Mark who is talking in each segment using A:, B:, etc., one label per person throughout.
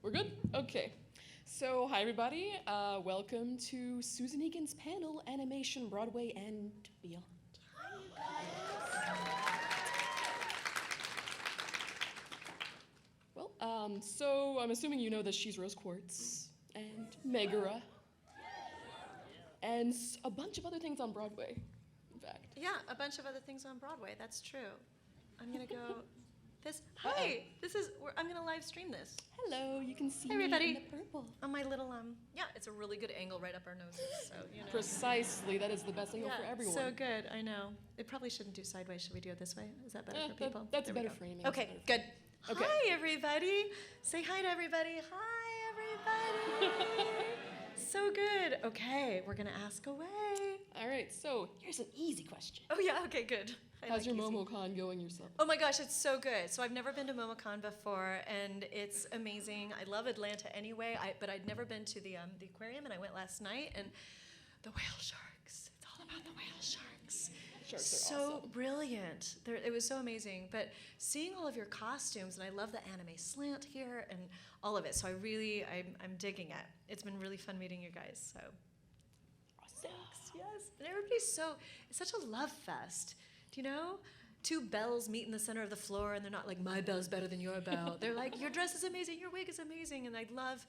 A: We're good? Okay. So, hi everybody. Welcome to Susan Egan's panel, Animation, Broadway, and Beyond. Well, so I'm assuming you know that she's Rose Quartz and Megara and a bunch of other things on Broadway, in fact.
B: Yeah, a bunch of other things on Broadway. That's true. I'm gonna go. Hi. I'm gonna live stream this.
A: Hello, you can see
B: Hey, everybody.
A: me in the purple.
B: On my little Yeah, it's a really good angle right up our noses. So you know.
A: Precisely, that is the best angle for everyone.
B: So good. I know. It probably shouldn't do sideways. Should we do it this way? Is that better for people?
A: That's better framing.
B: Okay, good. Okay. Hi, everybody. Say hi to everybody. Hi, everybody. So good. Okay, we're gonna ask away.
A: All right, so here's an easy question.
B: Oh yeah. Okay, good.
A: How's your MomoCon going yourself?
B: Oh my gosh, it's so good. So I've never been to MomoCon before, and it's amazing. I love Atlanta anyway, but I'd never been to the aquarium, and I went last night, and the whale sharks. It's all about the whale sharks.
A: Sharks are
B: so
A: awesome.
B: Brilliant. It was so amazing. But seeing all of your costumes, and I love the anime slant here, and all of it. So I'm digging it. It's been really fun meeting you guys. So. Thanks. Yes. And everybody's it's such a love fest. Do you know? Two Belles meet in the center of the floor, and they're not like, my Belle's better than your Belle. They're like, your dress is amazing, your wig is amazing, and I love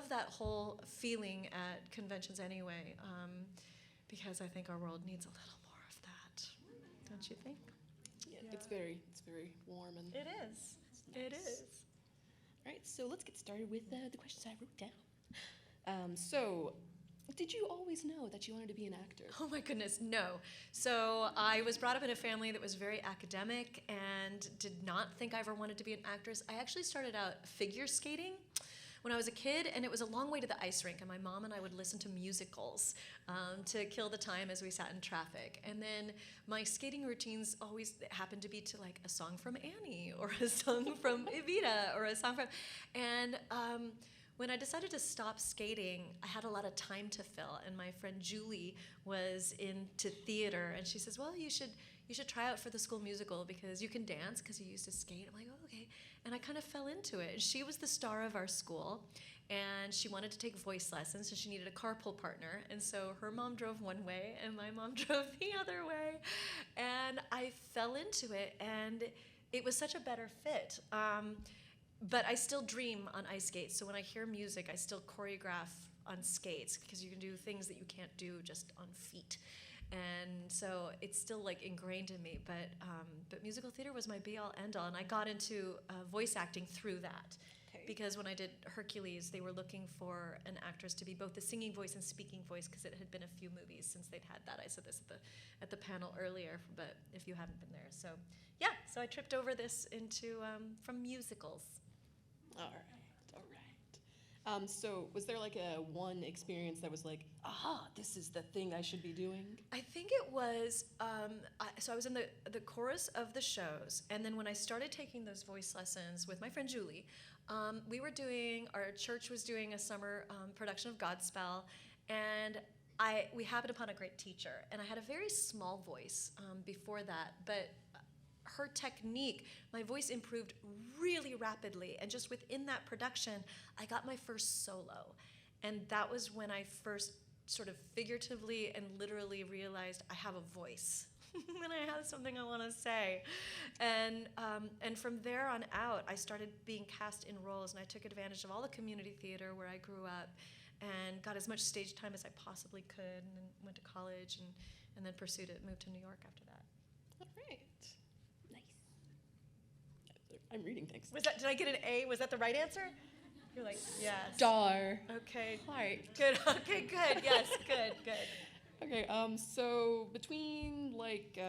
B: that whole feeling at conventions anyway, because I think our world needs a little more of that. Don't you think?
A: Yeah. It's very warm and.
B: It is.
A: Nice.
B: It is.
A: All right, so let's get started with the questions I wrote down. So. Did you always know that you wanted to be an actor?
B: Oh my goodness, no. So I was brought up in a family that was very academic and did not think I ever wanted to be an actress. I actually started out figure skating when I was a kid, and it was a long way to the ice rink, and my mom and I would listen to musicals to kill the time as we sat in traffic. And then my skating routines always happened to be to like a song from Annie or a song from Evita or a song from, and when I decided to stop skating, I had a lot of time to fill, and my friend Julie was into theater, and she says, well, you should try out for the school musical because you can dance because you used to skate. I'm like, oh, okay. And I kind of fell into it. She was the star of our school, and she wanted to take voice lessons, and she needed a carpool partner, and so her mom drove one way, and my mom drove the other way, and I fell into it, and it was such a better fit. But I still dream on ice skates, so when I hear music, I still choreograph on skates because you can do things that you can't do just on feet. And so it's still like ingrained in me, but musical theater was my be-all, end-all, and I got into voice acting through that. Okay. Because when I did Hercules, they were looking for an actress to be both the singing voice and speaking voice because it had been a few movies since they'd had that. I said this at the panel earlier, but if you haven't been there. So yeah, so I tripped over this into from musicals.
A: All right. So was there like a one experience that was like, aha, this is the thing I should be doing?
B: I think it was, so I was in the chorus of the shows, and then when I started taking those voice lessons with my friend Julie, our church was doing a summer production of Godspell, and we happened upon a great teacher, and I had a very small voice before that, but her technique, my voice improved really rapidly, and just within that production, I got my first solo, and that was when I first sort of figuratively and literally realized I have a voice, and I have something I want to say, and from there on out, I started being cast in roles, and I took advantage of all the community theater where I grew up, and got as much stage time as I possibly could, and then went to college, and then pursued it, moved to New York after that.
A: All right. I'm reading things.
B: Did I get an A? Was that the right answer? You're like, yes.
A: Star.
B: Okay.
A: Heart.
B: Good. Okay, good. Yes, good.
A: Okay, so between like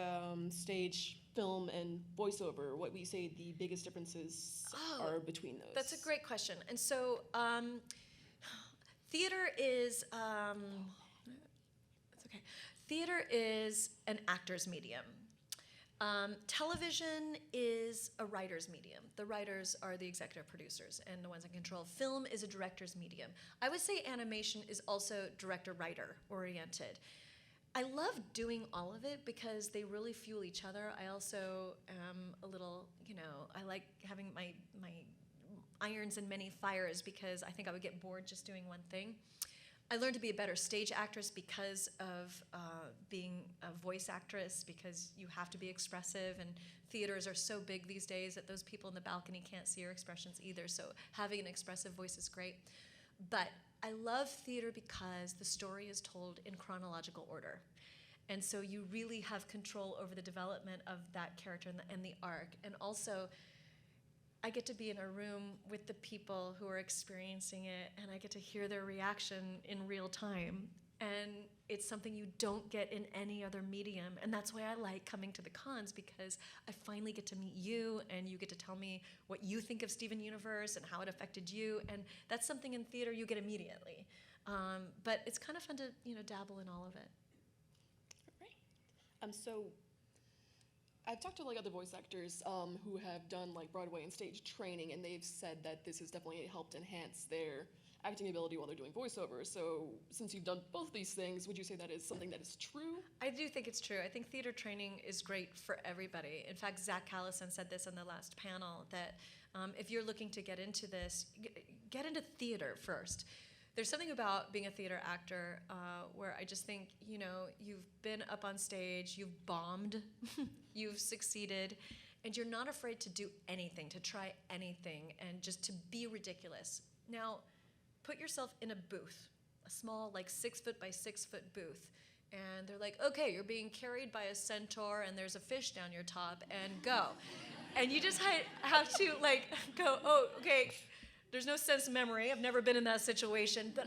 A: stage, film, and voiceover, what would you say the biggest differences are between those?
B: That's a great question. And so theater is, it's okay. Theater is an actor's medium. Television is a writer's medium. The writers are the executive producers and the ones in control. Film is a director's medium. I would say animation is also director-writer oriented. I love doing all of it because they really fuel each other. I also am a little, I like having irons in many fires because I think I would get bored just doing one thing. I learned to be a better stage actress because of being a voice actress, because you have to be expressive, and theaters are so big these days that those people in the balcony can't see your expressions either, so having an expressive voice is great. But I love theater because the story is told in chronological order. And so you really have control over the development of that character and the arc. And also, I get to be in a room with the people who are experiencing it, and I get to hear their reaction in real time. And it's something you don't get in any other medium. And that's why I like coming to the cons, because I finally get to meet you, and you get to tell me what you think of Steven Universe and how it affected you. And that's something in theater you get immediately. But it's kind of fun to, dabble in all of it.
A: Right. So I've talked to like other voice actors who have done like Broadway and stage training, and they've said that this has definitely helped enhance their acting ability while they're doing voiceover. So since you've done both these things, would you say that is something that is true?
B: I do think it's true. I think theater training is great for everybody. In fact, Zach Callison said this in the last panel, that if you're looking to get into this, get into theater first. There's something about being a theater actor where I just think, you've been up on stage, you've bombed, you've succeeded, and you're not afraid to do anything, to try anything, and just to be ridiculous. Now, put yourself in a booth, a small, like 6 foot by 6 foot booth, and they're like, okay, you're being carried by a centaur, and there's a fish down your top, and go. And you just have to, like, go, oh, okay. There's no sense of memory. I've never been in that situation. But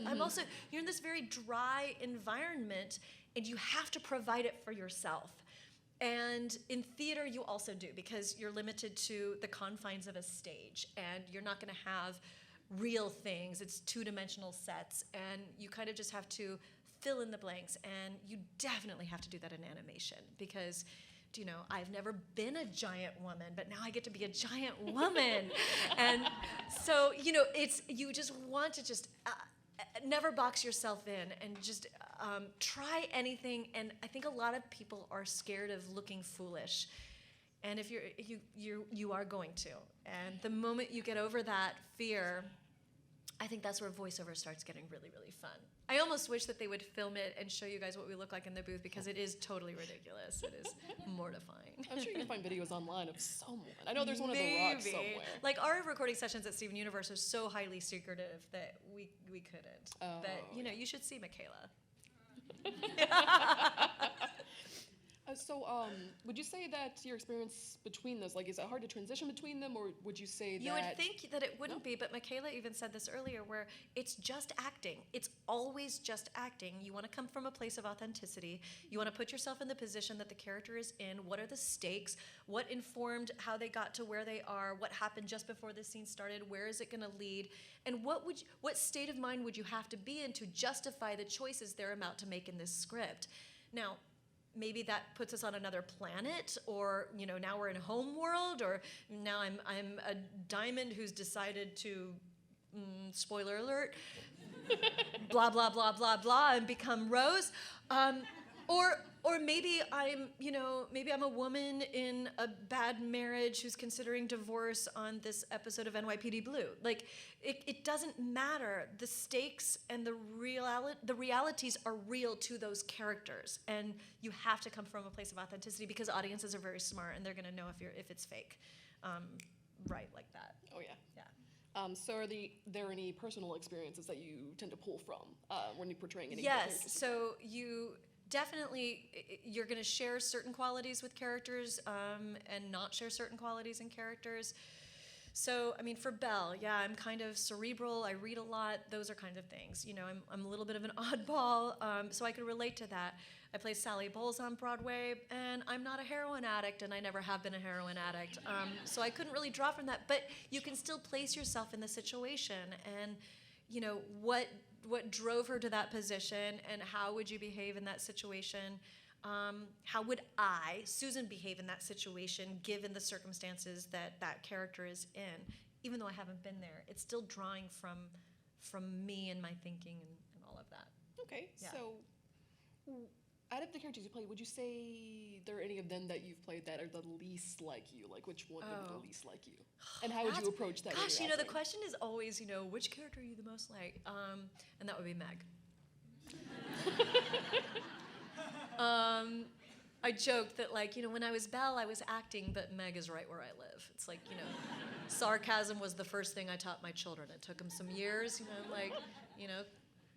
B: you're in this very dry environment, and you have to provide it for yourself. And in theater, you also do, because you're limited to the confines of a stage, and you're not going to have real things. It's two-dimensional sets, and you kind of just have to fill in the blanks. And you definitely have to do that in animation, because I've never been a giant woman, but now I get to be a giant woman. And so, you just want to just never box yourself in, and just try anything. And I think a lot of people are scared of looking foolish. And if you are going to. And the moment you get over that fear, I think that's where voiceover starts getting really, really fun. I almost wish that they would film it and show you guys what we look like in the booth, because it is totally ridiculous. It is mortifying.
A: I'm sure you can find videos online of someone. I know there's one of The Rock somewhere.
B: Like, our recording sessions at Steven Universe are so highly secretive that we couldn't.
A: Oh,
B: but, you should see Michaela.
A: So, would you say that your experience between those, like, is it hard to transition between them, or would you say that...
B: You would think that it wouldn't be, but Michaela even said this earlier, where it's just acting. It's always just acting. You want to come from a place of authenticity. You want to put yourself in the position that the character is in. What are the stakes? What informed how they got to where they are? What happened just before the scene started? Where is it going to lead? And what state of mind would you have to be in to justify the choices they're about to make in this script? Now, maybe that puts us on another planet, or now we're in home world, or now I'm a diamond who's decided to, spoiler alert, blah blah blah blah blah, and become Rose, or maybe I'm a woman in a bad marriage who's considering divorce on this episode of NYPD Blue. Like, it doesn't matter. The stakes and the realities are real to those characters, and you have to come from a place of authenticity, because audiences are very smart, and they're going to know if it's fake, right, like that.
A: Oh yeah.
B: Yeah.
A: So are there any personal experiences that you tend to pull from when you're portraying any
B: Yes.
A: characters?
B: So you're going to share certain qualities with characters, and not share certain qualities in characters. So, for Belle, yeah, I'm kind of cerebral. I read a lot. Those are kind of things. I'm a little bit of an oddball, so I could relate to that. I play Sally Bowles on Broadway, and I'm not a heroin addict, and I never have been a heroin addict. So I couldn't really draw from that. But you can still place yourself in the situation, and what drove her to that position, and how would you behave in that situation? How would I, Susan, behave in that situation given the circumstances that character is in? Even though I haven't been there, it's still drawing from me and my thinking and all of that.
A: Okay,
B: Yeah.
A: so out of the characters you play, would you say there are any of them that you've played that are the least like you? Like, which one would be the least like you? And how would you approach that?
B: Gosh, the question is always, which character are you the most like? And that would be Meg. I joked that, like, when I was Belle, I was acting, but Meg is right where I live. It's like, sarcasm was the first thing I taught my children. It took them some years,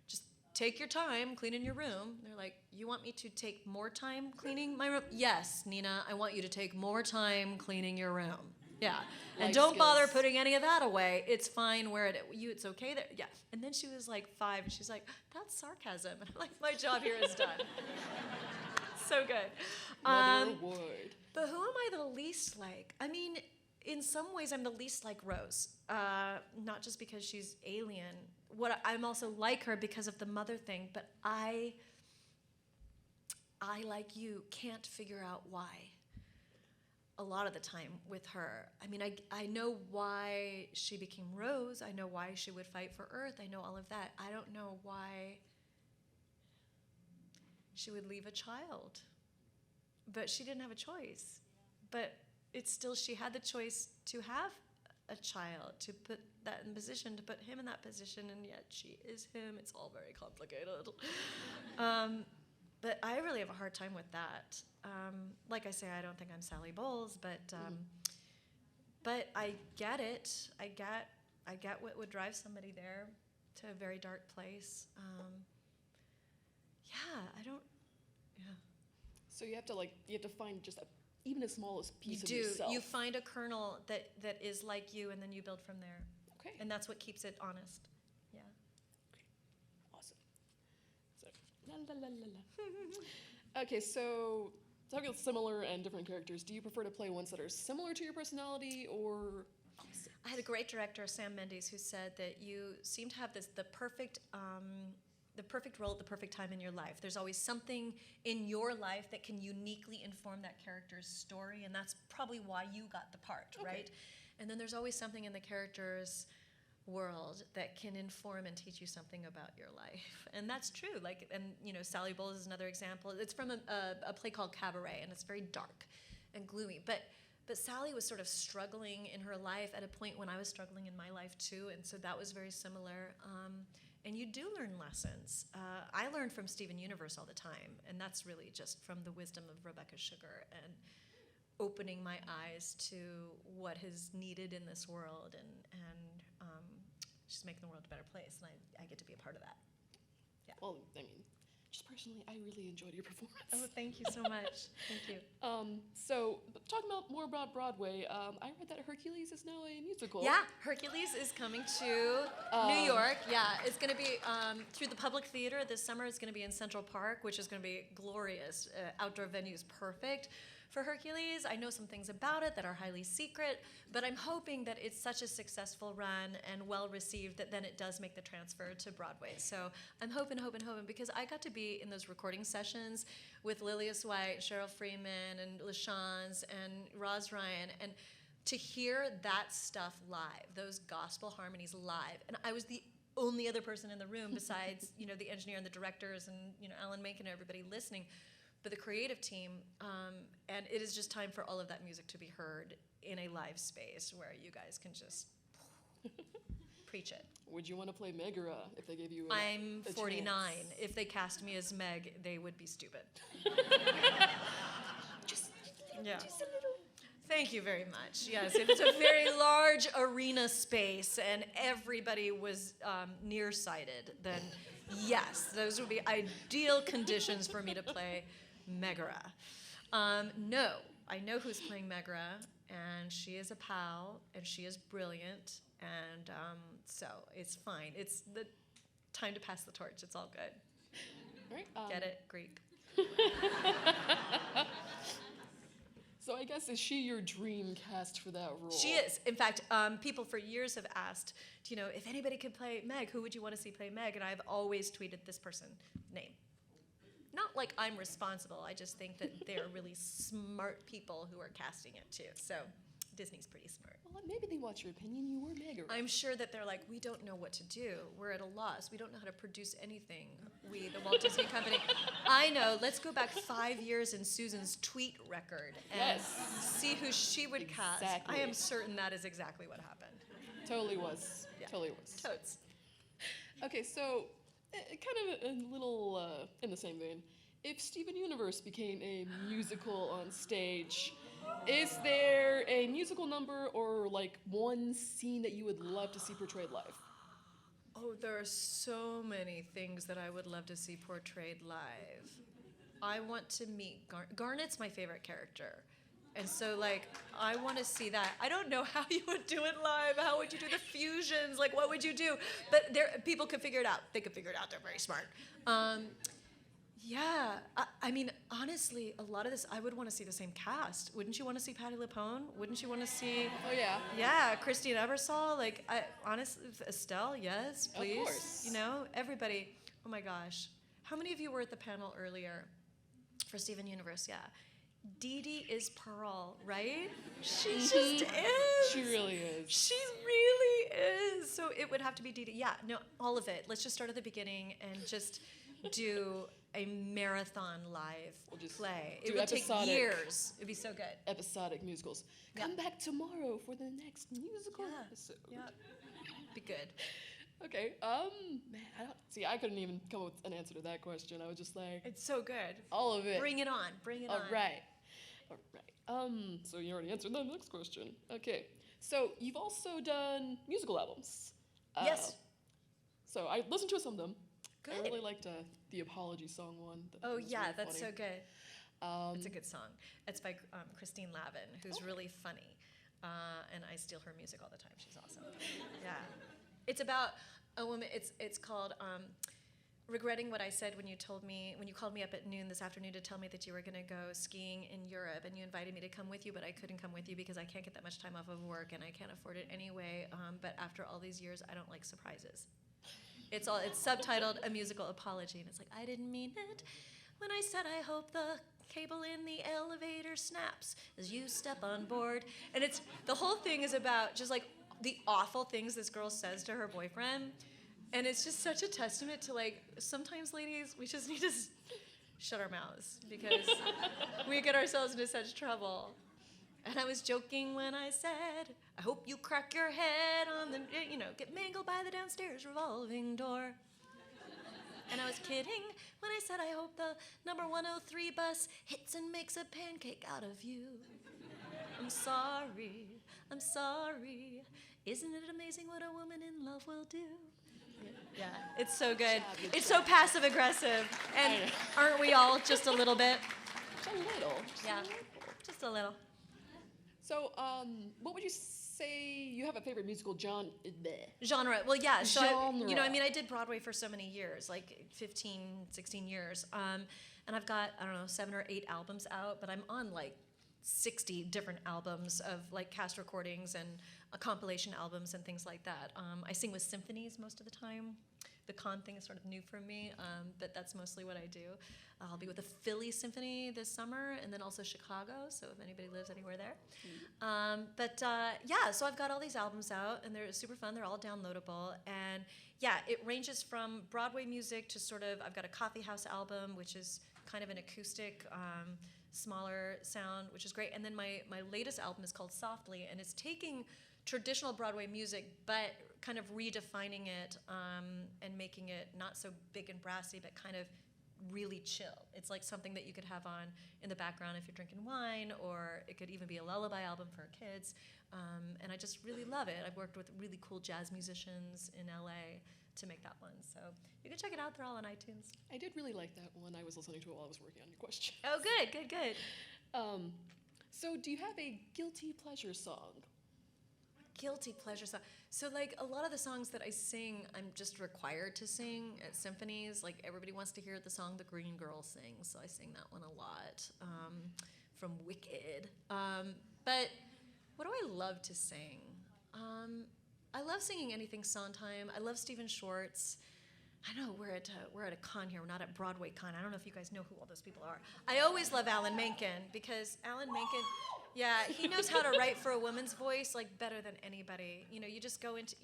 B: just take your time cleaning your room. They're like, you want me to take more time cleaning my room? Yes, Nina, I want you to take more time cleaning your room. Yeah, and
A: Life
B: don't bother
A: skills.
B: putting any of that away. It's fine where it's okay there. Yeah, and then she was like 5, and she's like, that's sarcasm. And I'm like, my job here is done. So good.
A: Mother Wood.
B: But who am I the least like? I mean, in some ways, I'm the least like Rose. Not just because she's alien. I'm also like her because of the mother thing. But I, like you, can't figure out why. A lot of the time with her. I mean, I know why she became Rose. I know why she would fight for Earth. I know all of that. I don't know why she would leave a child. But she didn't have a choice. But it's still, she had the choice to have a child, to put that in position, to put him in that position, and yet she is him. It's all very complicated. But I really have a hard time with that. Like I say, I don't think I'm Sally Bowles, but I get it. I get what would drive somebody there to a very dark place.
A: So you have to find just even the smallest piece of
B: You do.
A: yourself.
B: You find a kernel that is like you, and then you build from there.
A: Okay.
B: And that's what keeps it honest. Yeah.
A: Awesome. So, la la la la la. Okay, so talking about similar and different characters, do you prefer to play ones that are similar to your personality or opposite?
B: I had a great director, Sam Mendes, who said that you seem to have the perfect role at the perfect time in your life. There's always something in your life that can uniquely inform that character's story, and that's probably why you got the part, right? And then there's always something in the character's world that can inform and teach you something about your life. And that's true. Sally Bowles is another example. It's from a play called Cabaret, and it's very dark and gloomy. But Sally was sort of struggling in her life at a point when I was struggling in my life too, and so that was very similar. And you do learn lessons. I learn from Steven Universe all the time, and that's really just from the wisdom of Rebecca Sugar and opening my eyes to what is needed in this world, and just making the world a better place, and I get to be a part of that. Yeah.
A: Well, I mean, just personally, I really enjoyed your performance.
B: Oh, thank you so much. Thank you.
A: So talking more about Broadway, I read that Hercules is now a musical.
B: Yeah, Hercules is coming to New York. Yeah, it's going to be through the Public Theater this summer. It's going to be in Central Park, which is going to be glorious. Outdoor venues, perfect for Hercules. I know some things about it that are highly secret, but I'm hoping that it's such a successful run and well received that then it does make the transfer to Broadway. So I'm hoping, because I got to be in those recording sessions with Lilias White, Cheryl Freeman, and LaShawns, and Roz Ryan, and to hear that stuff live, those gospel harmonies live, and I was the only other person in the room besides, the engineer and the directors and, Alan Menken and everybody listening, but the creative team, and it is just time for all of that music to be heard in a live space where you guys can just preach it.
A: Would you want to play Megara if they gave you
B: I'm
A: a
B: 49.
A: chance?
B: If they cast me as Meg, they would be stupid.
A: Just
B: a
A: little.
B: Thank you very much. Yes, if it's a very large arena space and everybody was nearsighted, then yes, those would be ideal conditions for me to play Megara. No, I know who's playing Megara, and she is a pal, and she is brilliant, and so it's fine. It's the time to pass the torch. It's all good.
A: All right.
B: Get it? Greek.
A: So I guess, is she your dream cast for that role?
B: She is. In fact, people for years have asked, if anybody could play Meg, who would you want to see play Meg? And I've always tweeted this person name. Not like I'm responsible. I just think that they're really smart people who are casting it too. So Disney's pretty smart.
A: Well, maybe they want your opinion. You were mega right.
B: I'm sure that they're like, we don't know what to do. We're at a loss. We don't know how to produce anything. We, the Walt Disney Company. I know. Let's go back 5 years in Susan's tweet record and see who she would cast. I am certain that is exactly what happened.
A: Totally was. Yeah. Totally was.
B: Totes.
A: Okay, so kind of a little in the same vein. If Steven Universe became a musical on stage, is there a musical number or like one scene that you would love to see portrayed live?
B: Oh, there are so many things that I would love to see portrayed live. I want to meet Garnet's my favorite character. And so, like, I want to see that. I don't know how you would do it live. How would you do the fusions? Like, what would you do? But people could figure it out. They could figure it out. They're very smart. Yeah. I mean, honestly, a lot of this, I would want to see the same cast. Wouldn't you want to see Patti LuPone? Wouldn't you want to see...
A: Oh, yeah.
B: Yeah, Christine Ebersole. Like, honestly, Estelle, yes, please.
A: Of course.
B: You know, everybody. Oh, my gosh. How many of you were at the panel earlier for Steven Universe? Yeah. Dee Dee is Pearl, right? She just is.
A: She really is.
B: She really is. So it would have to be Dee Dee. Yeah, no, all of it. Let's just start at the beginning and just do a marathon live play. It would take years. It'd be so good.
A: Episodic musicals. Come back tomorrow for the next musical episode.
B: Yeah. Be good.
A: Okay. Man, I couldn't even come up with an answer to that question. I was just like,
B: it's so good.
A: All of it.
B: Bring it on. Bring it on.
A: All right. So you already answered the next question. Okay. So you've also done musical albums.
B: Yes.
A: So I listened to some of them.
B: Good.
A: I really liked the Apology song one.
B: Oh yeah,
A: really
B: that's
A: funny.
B: so good. It's a good song. It's by Christine Lavin, who's really funny, and I steal her music all the time. She's awesome. Yeah. It's about a woman. It's called regretting what I said when you called me up at noon this afternoon to tell me that you were going to go skiing in Europe and you invited me to come with you, but I couldn't come with you because I can't get that much time off of work and I can't afford it anyway. But after all these years, I don't like surprises. It's subtitled A Musical Apology, and it's like, I didn't mean it when I said I hope the cable in the elevator snaps as you step on board. And the whole thing is about just like the awful things this girl says to her boyfriend. And it's just such a testament to, like, sometimes, ladies, we just need to shut our mouths because we get ourselves into such trouble. And I was joking when I said, I hope you crack your head on the, get mangled by the downstairs revolving door. And I was kidding when I said, I hope the number 103 bus hits and makes a pancake out of you. I'm sorry. Isn't it amazing what a woman in love will do? Yeah, it's so good. It's so passive aggressive. And aren't we all just a little bit?
A: Just a little.
B: Yeah, just a little.
A: So, what would you say you have a favorite musical genre?
B: Well, yeah. So,
A: genre.
B: I did Broadway for so many years, like 15, 16 years. And I've got, 7 or 8 albums out, but I'm on like 60 different albums of like cast recordings and compilation albums and things like that. I sing with symphonies most of the time. The con thing is sort of new for me, but that's mostly what I do. I'll be with the Philly Symphony this summer and then also Chicago, so if anybody lives anywhere there. So I've got all these albums out and they're super fun. They're all downloadable. And yeah, it ranges from Broadway music to sort of, I've got a coffee house album, which is kind of an acoustic, smaller sound, which is great. And then my latest album is called Softly, and it's taking traditional Broadway music, but kind of redefining it and making it not so big and brassy, but kind of really chill. It's like something that you could have on in the background if you're drinking wine, or it could even be a lullaby album for kids. And I just really love it. I've worked with really cool jazz musicians in LA to make that one. So you can check it out. They're all on iTunes.
A: I did really like that one. I was listening to it while I was working on your question.
B: Oh, good.
A: So do you have a guilty pleasure song?
B: Guilty pleasure song. So like a lot of the songs that I sing, I'm just required to sing at symphonies. Like everybody wants to hear the song The Green Girl sings, so I sing that one a lot from Wicked. But what do I love to sing? I love singing anything Sondheim. I love Stephen Schwartz. I know we're at a con here. We're not at Broadway con. I don't know if you guys know who all those people are. I always love Alan Menken because Alan Menken, yeah, he knows how to write for a woman's voice like better than anybody. You know, you just go into,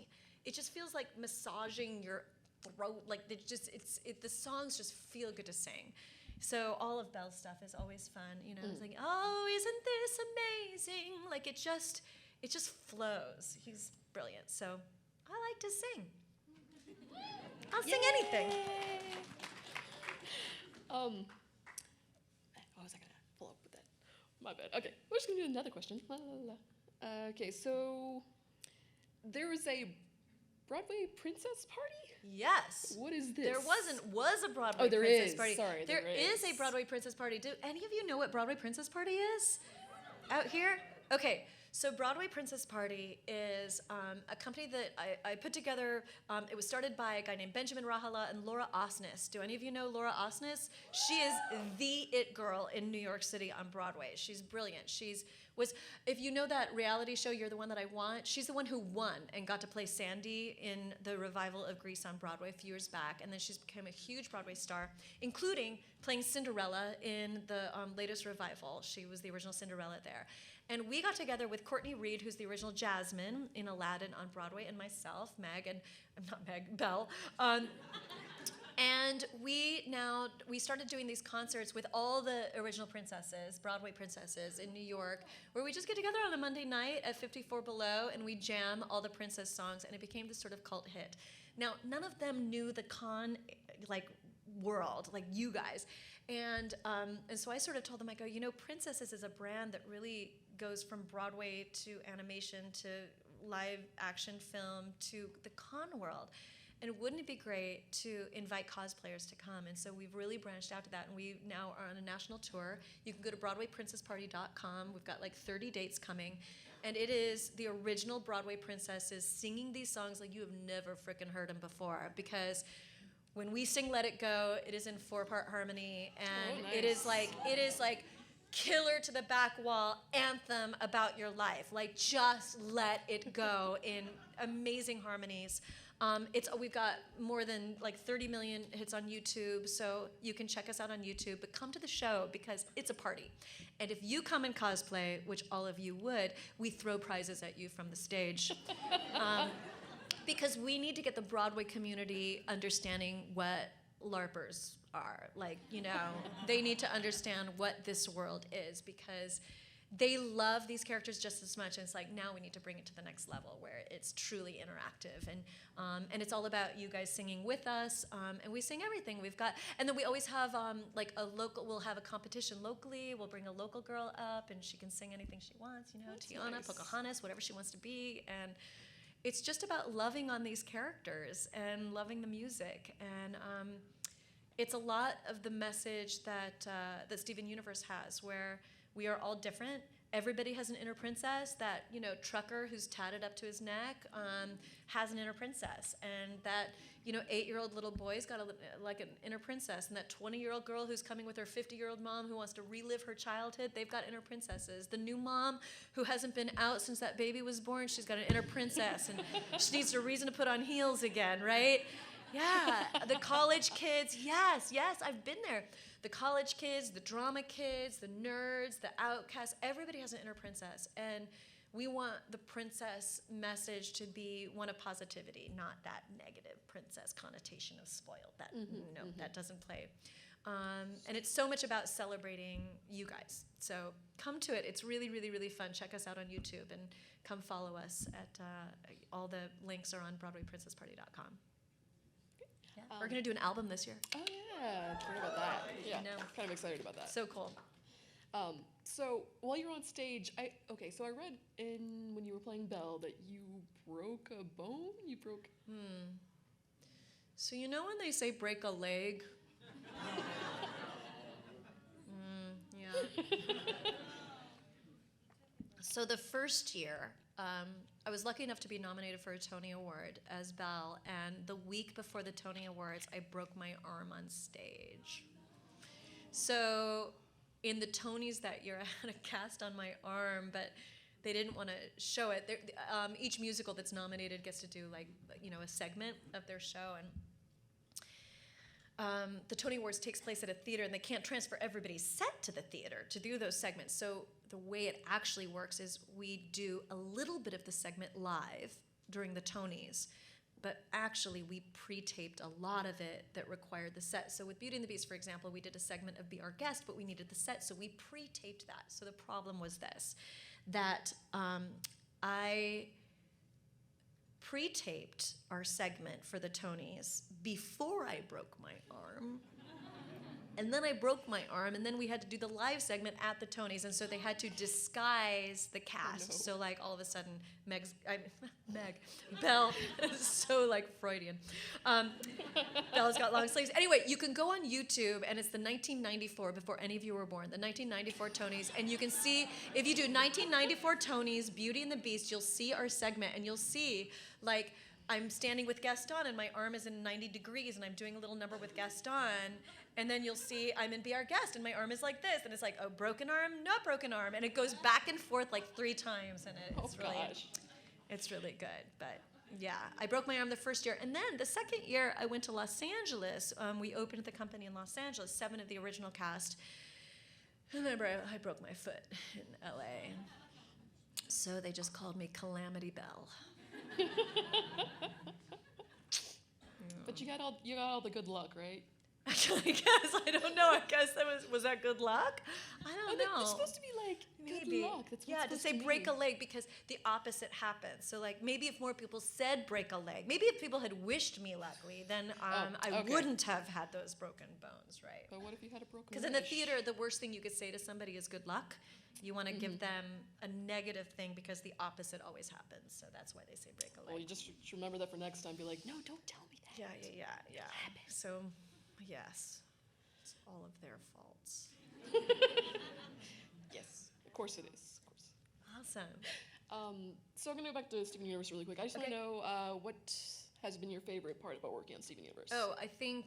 B: it just feels like massaging your throat. Like the songs just feel good to sing. So all of Belle's stuff is always fun. You know, it's like, oh, isn't this amazing? Like it just flows. He's brilliant. So I like to sing. I'll sing anything.
A: What was I gonna follow up with that? My bad. Okay, we're just gonna do another question. La, la, la. Okay, so there was a Broadway princess party?
B: Yes.
A: What is this?
B: Was a Broadway
A: there
B: princess
A: is.
B: party.
A: Sorry,
B: there is a Broadway princess party. Do any of you know what Broadway princess party is? Out here? Okay. So Broadway Princess Party is a company that I put together. It was started by a guy named Benjamin Rahala and Laura Osnes. Do any of you know Laura Osnes? She is the it girl in New York City on Broadway. She's brilliant. If you know that reality show, You're the One That I Want, she's the one who won and got to play Sandy in the revival of Grease on Broadway a few years back. And then she's become a huge Broadway star, including playing Cinderella in the latest revival. She was the original Cinderella there. And we got together with Courtney Reed, who's the original Jasmine in Aladdin on Broadway, and myself, Belle. And we started doing these concerts with all the original princesses, Broadway princesses in New York, where we just get together on a Monday night at 54 Below, and we jam all the princess songs, and it became this sort of cult hit. Now, none of them knew the con, world, like you guys. And so I sort of told them, I go, Princesses is a brand that really goes from Broadway to animation to live action film to the con world. And wouldn't it be great to invite cosplayers to come? And so we've really branched out to that, and we now are on a national tour. You can go to BroadwayPrincessParty.com. We've got 30 dates coming. And it is the original Broadway princesses singing these songs like you have never frickin' heard them before. Because when we sing Let It Go, it is in 4-part harmony, and
A: nice.
B: it is like killer to the back wall anthem about your life. Just let it go in amazing harmonies. We've got more than 30 million hits on YouTube, so you can check us out on YouTube. But come to the show because it's a party, and if you come in cosplay, which all of you would, we throw prizes at you from the stage. Because we need to get the Broadway community understanding what LARPers are. They need to understand what this world is because they love these characters just as much. And it's now we need to bring it to the next level where it's truly interactive. And it's all about you guys singing with us. And we sing everything. And then we always have we'll have a competition locally. We'll bring a local girl up and she can sing anything she wants,
A: That's
B: Tiana,
A: nice.
B: Pocahontas, whatever she wants to be. And it's just about loving on these characters and loving the music. And it's a lot of the message that Steven Universe has, where we are all different. Everybody has an inner princess. That trucker who's tatted up to his neck has an inner princess, and that 8-year-old little boy's got an inner princess, and that 20-year-old girl who's coming with her 50-year-old mom who wants to relive her childhood, they've got inner princesses. The new mom who hasn't been out since that baby was born, she's got an inner princess, and she needs a reason to put on heels again, right? Yeah, the college kids, yes, I've been there. The college kids, the drama kids, the nerds, the outcasts, everybody has an inner princess. And we want the princess message to be one of positivity, not that negative princess connotation of spoiled. That doesn't play. And it's so much about celebrating you guys. So come to it. It's really, really, really fun. Check us out on YouTube and come follow us at all the links are on BroadwayPrincessParty.com. Yeah. We're going to do an album this year.
A: Oh, yeah. I heard about that. Yeah. Kind of excited about that.
B: So cool.
A: So while you're on stage, I read when you were playing Belle that you broke a bone?
B: So when they say break a leg? Yeah. So the first year, I was lucky enough to be nominated for a Tony Award as Belle, and the week before the Tony Awards, I broke my arm on stage. So in the Tonys that year, I had a cast on my arm, but they didn't want to show it. Each musical that's nominated gets to do a segment of their show, the Tony Awards takes place at a theater, and they can't transfer everybody's set to the theater to do those segments. So the way it actually works is we do a little bit of the segment live during the Tonys, but actually we pre-taped a lot of it that required the set. So with Beauty and the Beast, for example, we did a segment of Be Our Guest, but we needed the set, so we pre-taped that. So the problem was this, that I pre-taped our segment for the Tonys before I broke my arm. And then I broke my arm, and then we had to do the live segment at the Tonys, and so they had to disguise the cast.
A: Oh, no.
B: So like all of a sudden, Belle, so like Freudian. Belle's got long sleeves. Anyway, you can go on YouTube, and it's the 1994, before any of you were born, the 1994 Tonys, and you can see, if you do 1994 Tonys, Beauty and the Beast, you'll see our segment, and you'll see like I'm standing with Gaston, and my arm is in 90 degrees, and I'm doing a little number with Gaston. And then you'll see I'm in Be Our Guest, and my arm is like this, and it's like, oh, broken arm, not broken arm, and it goes back and forth like 3 times, and it's really good. But yeah, I broke my arm the first year, and then the second year I went to Los Angeles. We opened the company in Los Angeles, 7 of the original cast. And remember, I broke my foot in LA, so they just called me Calamity Belle.
A: But you got all the good luck, right?
B: I guess, I don't know. I guess was that good luck? I don't know.
A: It's supposed to be like
B: Maybe.
A: good luck. That's what
B: yeah,
A: it's
B: to
A: supposed
B: say
A: to
B: break
A: be.
B: a leg, because the opposite happens. So like maybe if more people said break a leg, maybe if people had wished me luckily, then I
A: okay.
B: wouldn't have had those broken bones, right?
A: But what if you had a broken
B: Because in the theater, the worst thing you could say to somebody is good luck. You want to give them a negative thing because the opposite always happens. So that's why they say break a leg.
A: Well, you just remember that for next time. Be like, no, don't tell me that.
B: Yeah. So, yes, it's all of their faults.
A: Yes, of course it is. Of course.
B: Awesome.
A: So I'm gonna go back to Steven Universe really quick. I just want to know what has been your favorite part about working on Steven Universe.
B: Oh, I think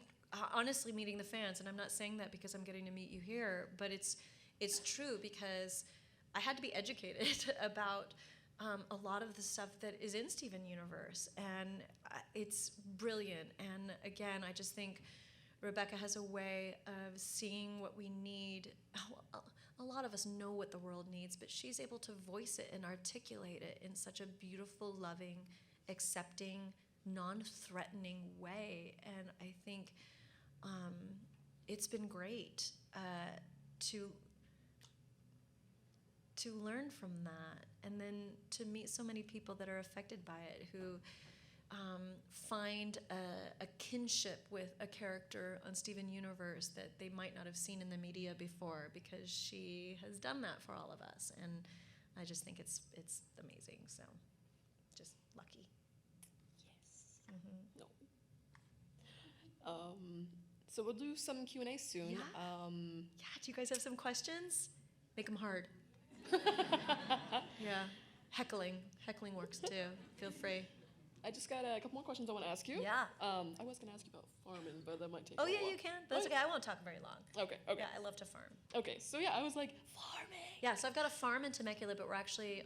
B: honestly meeting the fans, and I'm not saying that because I'm getting to meet you here, but it's true because I had to be educated about a lot of the stuff that is in Steven Universe, and it's brilliant. And again, I just think Rebecca has a way of seeing what we need. A lot of us know what the world needs, but she's able to voice it and articulate it in such a beautiful, loving, accepting, non-threatening way. And I think it's been great to learn from that, and then to meet so many people that are affected by it, who find a kinship with a character on Steven Universe that they might not have seen in the media before, because she has done that for all of us, and I just think it's amazing. So, just lucky.
A: Yes. No. So we'll do some Q&A soon.
B: Yeah. Do you guys have some questions? Make them hard. Yeah. Heckling works too. Feel free.
A: I just got a couple more questions I want to ask you.
B: Yeah.
A: I was going to ask you about farming, but that might take
B: Oh
A: a
B: yeah,
A: while.
B: you can. That's okay. I won't talk very long.
A: Okay.
B: Yeah, I love to farm.
A: Okay, so yeah, I was like, farming.
B: Yeah, so I've got a farm in Temecula, but we're actually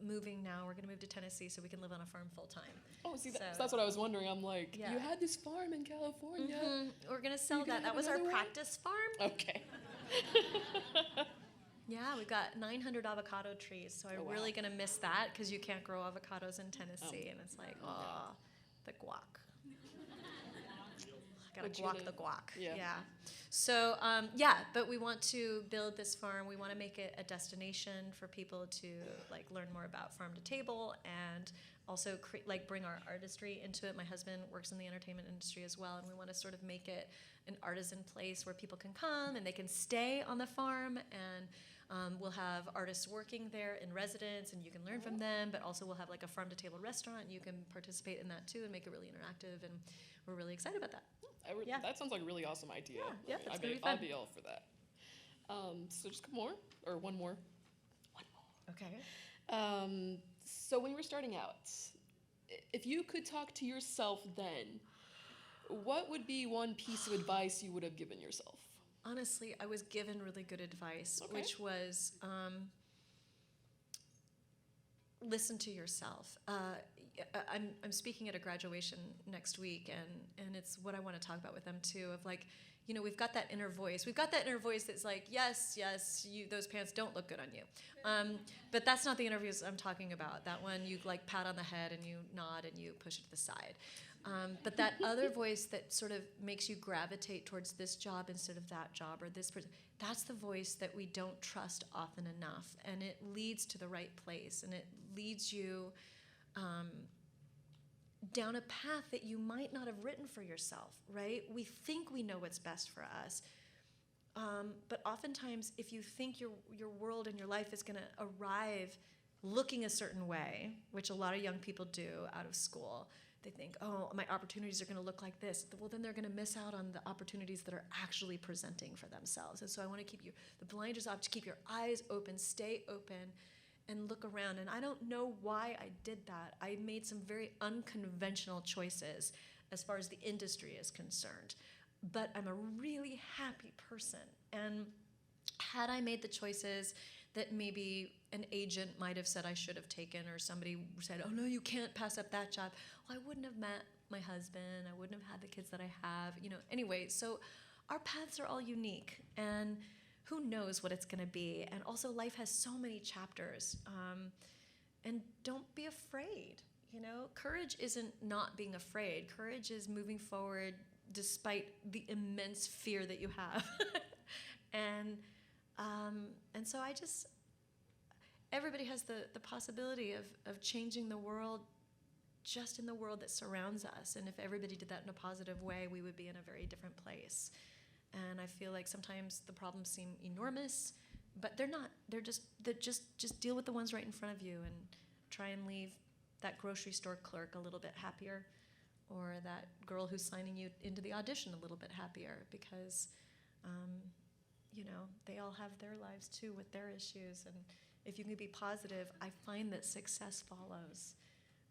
B: moving now. We're going to move to Tennessee so we can live on a farm full time.
A: Oh, see,
B: So-
A: that's what I was wondering. I'm like,
B: Yeah.
A: you had this farm in California.
B: We're going to sell
A: gonna
B: that. That
A: have
B: was our
A: another one?
B: practice farm.
A: Okay.
B: Yeah, we've got 900 avocado trees, so I'm
A: Oh, wow.
B: really going to miss that because you can't grow avocados in Tennessee, and it's like, oh, the guac. Gotta
A: But you
B: guac
A: gotta-
B: the guac.
A: yeah.
B: So, but we want to build this farm. We want to make it a destination for people to like learn more about farm to table, and also bring our artistry into it. My husband works in the entertainment industry as well, and we want to sort of make it an artisan place where people can come and they can stay on the farm, and we'll have artists working there in residence, and you can learn from them, but also we'll have like a farm to table restaurant, and you can participate in that too and make it really interactive, and we're really excited about that. Yeah.
A: That sounds like a really awesome idea.
B: Yeah, that's gonna be fun.
A: I'll be all for that. So just a couple more, or one more.
B: Okay.
A: So when you were starting out, if you could talk to yourself then, what would be one piece of advice you would have given yourself?
B: Honestly, I was given really good advice,
A: Okay.
B: which was listen to yourself. I'm speaking at a graduation next week, and it's what I want to talk about with them too. Of like, we've got that inner voice. We've got that inner voice that's like, yes, those pants don't look good on you. But that's not the interviews I'm talking about. That one you like pat on the head and you nod and you push it to the side. But that other voice that sort of makes you gravitate towards this job instead of that job or this person, that's the voice that we don't trust often enough. And it leads to the right place, and it leads you down a path that you might not have written for yourself, right? We think we know what's best for us. But oftentimes, if you think your world and your life is going to arrive looking a certain way, which a lot of young people do out of school, they think, oh, my opportunities are going to look like this. Well, then they're going to miss out on the opportunities that are actually presenting for themselves. And so I want to keep the blinders off, to keep your eyes open, stay open, and look around. And I don't know why I did that. I made some very unconventional choices as far as the industry is concerned. But I'm a really happy person. And had I made the choices that maybe an agent might have said I should have taken, or somebody said, oh no, you can't pass up that job, well, I wouldn't have met my husband, I wouldn't have had the kids that I have, Anyway, so our paths are all unique, and who knows what it's gonna be. And also life has so many chapters, and don't be afraid, Courage isn't not being afraid. Courage is moving forward despite the immense fear that you have. And so everybody has the possibility of changing the world just in the world that surrounds us. And if everybody did that in a positive way, we would be in a very different place. And I feel like sometimes the problems seem enormous, but they're not. They're just deal with the ones right in front of you, and try and leave that grocery store clerk a little bit happier, or that girl who's signing you into the audition a little bit happier, because they all have their lives too with their issues. And if you can be positive, I find that success follows.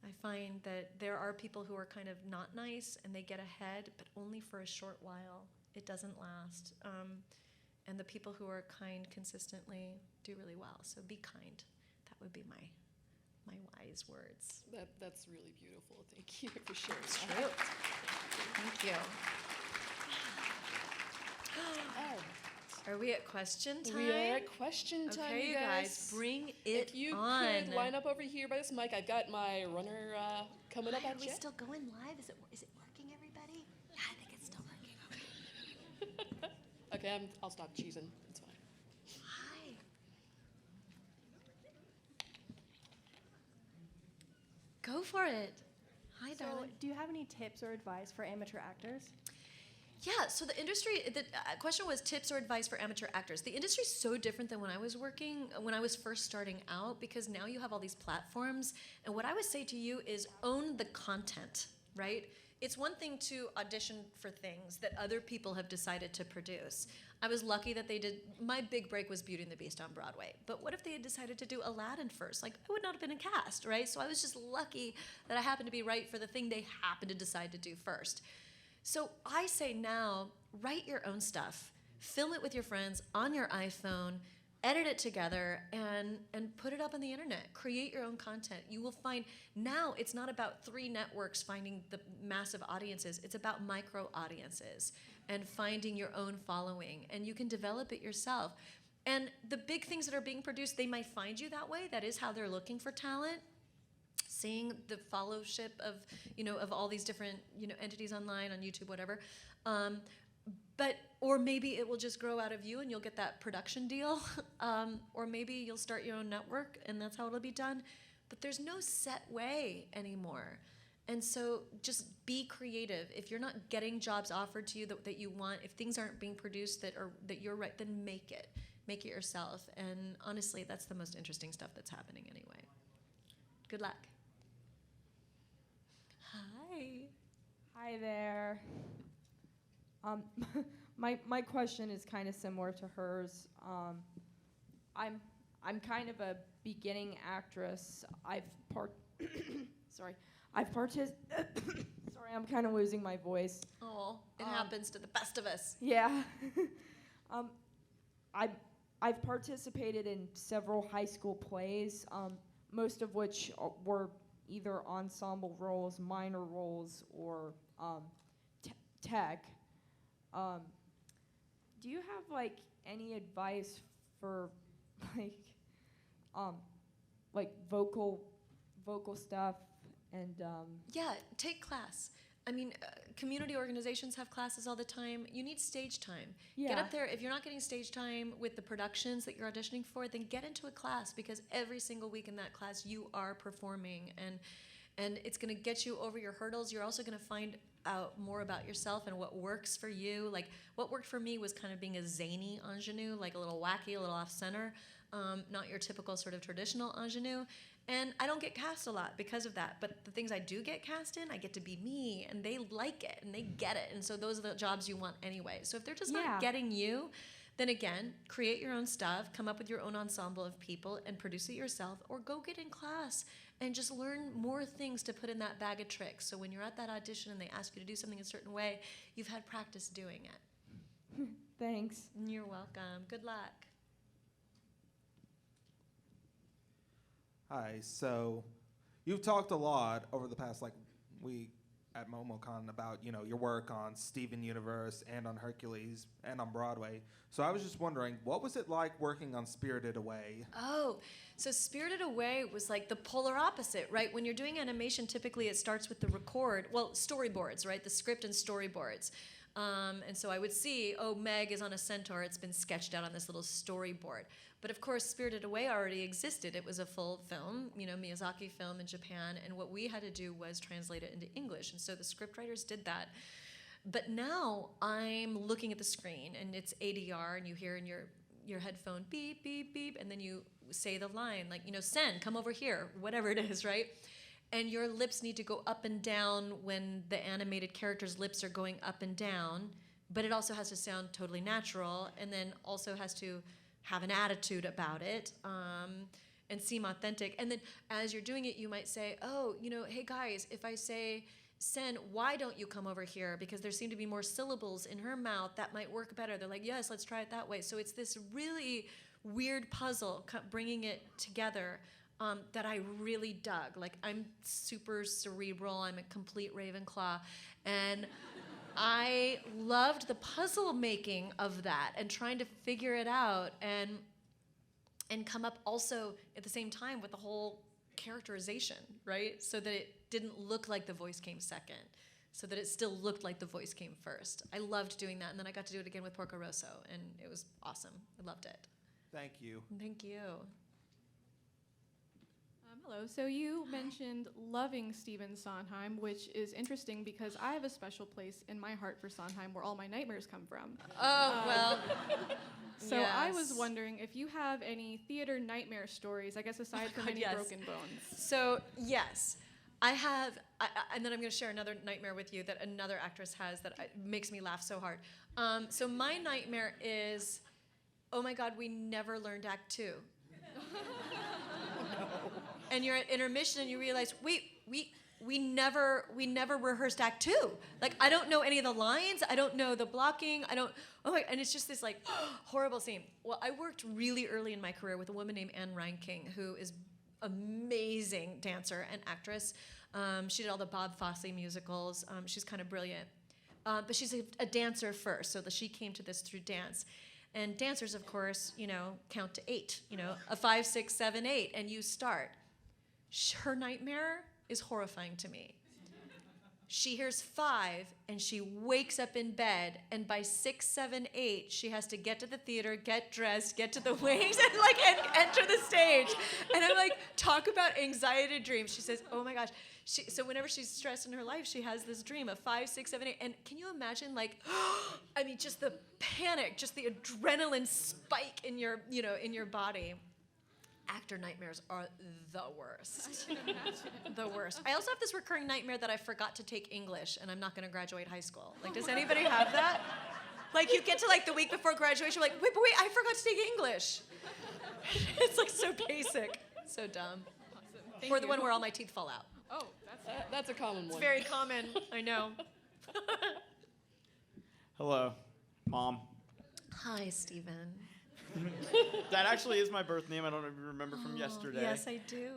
B: I find that there are people who are kind of not nice and they get ahead, but only for a short while. It doesn't last. And the people who are kind consistently do really well. So be kind. That would be my wise words.
A: That's really beautiful. Thank you for sharing.
B: It's true. Thank you. Are we at question time?
A: We are at question time,
B: okay, you guys. Bring it on.
A: If you could line up over here by this mic, I've got my runner coming up at you.
B: Are we still going live? Is it working, everybody? Yeah, I think it's still working.
A: Okay, I'll stop cheesing. It's fine.
B: Hi. Go for it. Hi, darling.
C: Do you have any tips or advice for amateur actors?
B: Yeah, so the industry, the question was tips or advice for amateur actors. The industry's so different than when I was first starting out, because now you have all these platforms. And what I would say to you is own the content, right? It's one thing to audition for things that other people have decided to produce. I was lucky that they did. My big break was Beauty and the Beast on Broadway. But what if they had decided to do Aladdin first? Like, I would not have been in cast, right? So I was just lucky that I happened to be right for the thing they happened to decide to do first. So I say now, write your own stuff. Film it with your friends on your iPhone, edit it together, and put it up on the internet. Create your own content. You will find now it's not about 3 networks finding the massive audiences. It's about micro audiences and finding your own following. And you can develop it yourself. And the big things that are being produced, they might find you that way. That is how they're looking for talent. Seeing the followship of all these different entities online, on YouTube, whatever, or maybe it will just grow out of you and you'll get that production deal, or maybe you'll start your own network and that's how it'll be done. But there's no set way anymore, and so just be creative. If you're not getting jobs offered to you that you want, if things aren't being produced that you're right, then make it yourself. And honestly, that's the most interesting stuff that's happening anyway. Good luck.
C: Hi there. My question is kind of similar to hers. I'm kind of a beginning actress. Sorry, I'm kind of losing my voice.
B: Oh, it happens to the best of us.
C: Yeah. I've participated in several high school plays, most of which were either ensemble roles, minor roles, or tech. Do you have like any advice for like vocal stuff and
B: Yeah, take class. I mean, community organizations have classes all the time. You need stage time. Get
C: Yeah.
B: up there. If you're not getting stage time with the productions that you're auditioning for, then get into a class, because every single week in that class you are performing, and it's going to get you over your hurdles. You're also going to find out more about yourself and what works for you. Like, what worked for me was kind of being a zany ingenue, like a little wacky, a little off center, not your typical sort of traditional ingenue. And I don't get cast a lot because of that. But the things I do get cast in, I get to be me, and they like it, and they get it. And so those are the jobs you want anyway. So if they're just not getting you, then again, create your own stuff, come up with your own ensemble of people, and produce it yourself, or go get in class and just learn more things to put in that bag of tricks. So when you're at that audition and they ask you to do something a certain way, you've had practice doing it.
C: Thanks.
B: You're welcome. Good luck.
D: Hi, so you've talked a lot over the past week at MomoCon about, your work on Steven Universe and on Hercules and on Broadway. So I was just wondering, what was it like working on Spirited Away?
B: Oh, so Spirited Away was like the polar opposite, right? When you're doing animation, typically it starts with the storyboards, right? The script and storyboards. And so I would see, Meg is on a centaur. It's been sketched out on this little storyboard. But of course, Spirited Away already existed. It was a full film, Miyazaki film in Japan. And what we had to do was translate it into English. And so the scriptwriters did that. But now I'm looking at the screen, and it's ADR, and you hear in your headphone, beep, beep, beep, and then you say the line, like, Sen, come over here, whatever it is, right? And your lips need to go up and down when the animated character's lips are going up and down, but it also has to sound totally natural, and then also has to have an attitude about it, and seem authentic. And then as you're doing it, you might say, hey guys, if I say, Sen, why don't you come over here? Because there seem to be more syllables in her mouth. That might work better. They're like, yes, let's try it that way. So it's this really weird puzzle, bringing it together, that I really dug. Like, I'm super cerebral. I'm a complete Ravenclaw. And I loved the puzzle making of that and trying to figure it out and come up also at the same time with the whole characterization, right? So that it didn't look like the voice came second, so that it still looked like the voice came first. I loved doing that, and then I got to do it again with Porco Rosso, and it was awesome. I loved it.
D: Thank you.
B: Thank you.
E: Hello. So you mentioned loving Stephen Sondheim, which is interesting because I have a special place in my heart for Sondheim where all my nightmares come from.
B: Oh, well.
E: So I was
B: yes.
E: wondering if you have any theater nightmare stories, I guess aside from any
B: yes.
E: broken bones.
B: So, yes, I have, and then I'm going to share another nightmare with you that another actress has that makes me laugh so hard. So my nightmare is, oh my God, we never learned Act 2. And you're at intermission and you realize, wait, we never rehearsed Act 2. Like, I don't know any of the lines. I don't know the blocking. And it's just this like horrible scene. Well, I worked really early in my career with a woman named Anne Reinking, who is amazing dancer and actress. She did all the Bob Fosse musicals. She's kind of brilliant. But she's a dancer first, so she came to this through dance. And dancers, of course, count to 8, a 5, 6, 7, 8, and you start. Her nightmare is horrifying to me. She hears 5, and she wakes up in bed, and by 6, 7, 8, she has to get to the theater, get dressed, get to the wings, and enter the stage. And I'm like, talk about anxiety dreams. She says, oh my gosh. So whenever she's stressed in her life, she has this dream of 5, 6, 7, 8. And can you imagine, just the panic, just the adrenaline spike in your body. Actor nightmares are the worst. The worst. I also have this recurring nightmare that I forgot to take English and I'm not going to graduate high school. Like, does anybody have that? Like, you get to the week before graduation, you're like, wait, I forgot to take English. It's so basic, so dumb.
E: Awesome.
B: Or the one where all my teeth fall out.
E: Oh,
A: That's a common
B: It's
A: one.
B: very common, I know.
F: Hello, Mom.
B: Hi, Stephen.
F: That actually is my birth name. I don't even remember from yesterday.
B: Yes, I do.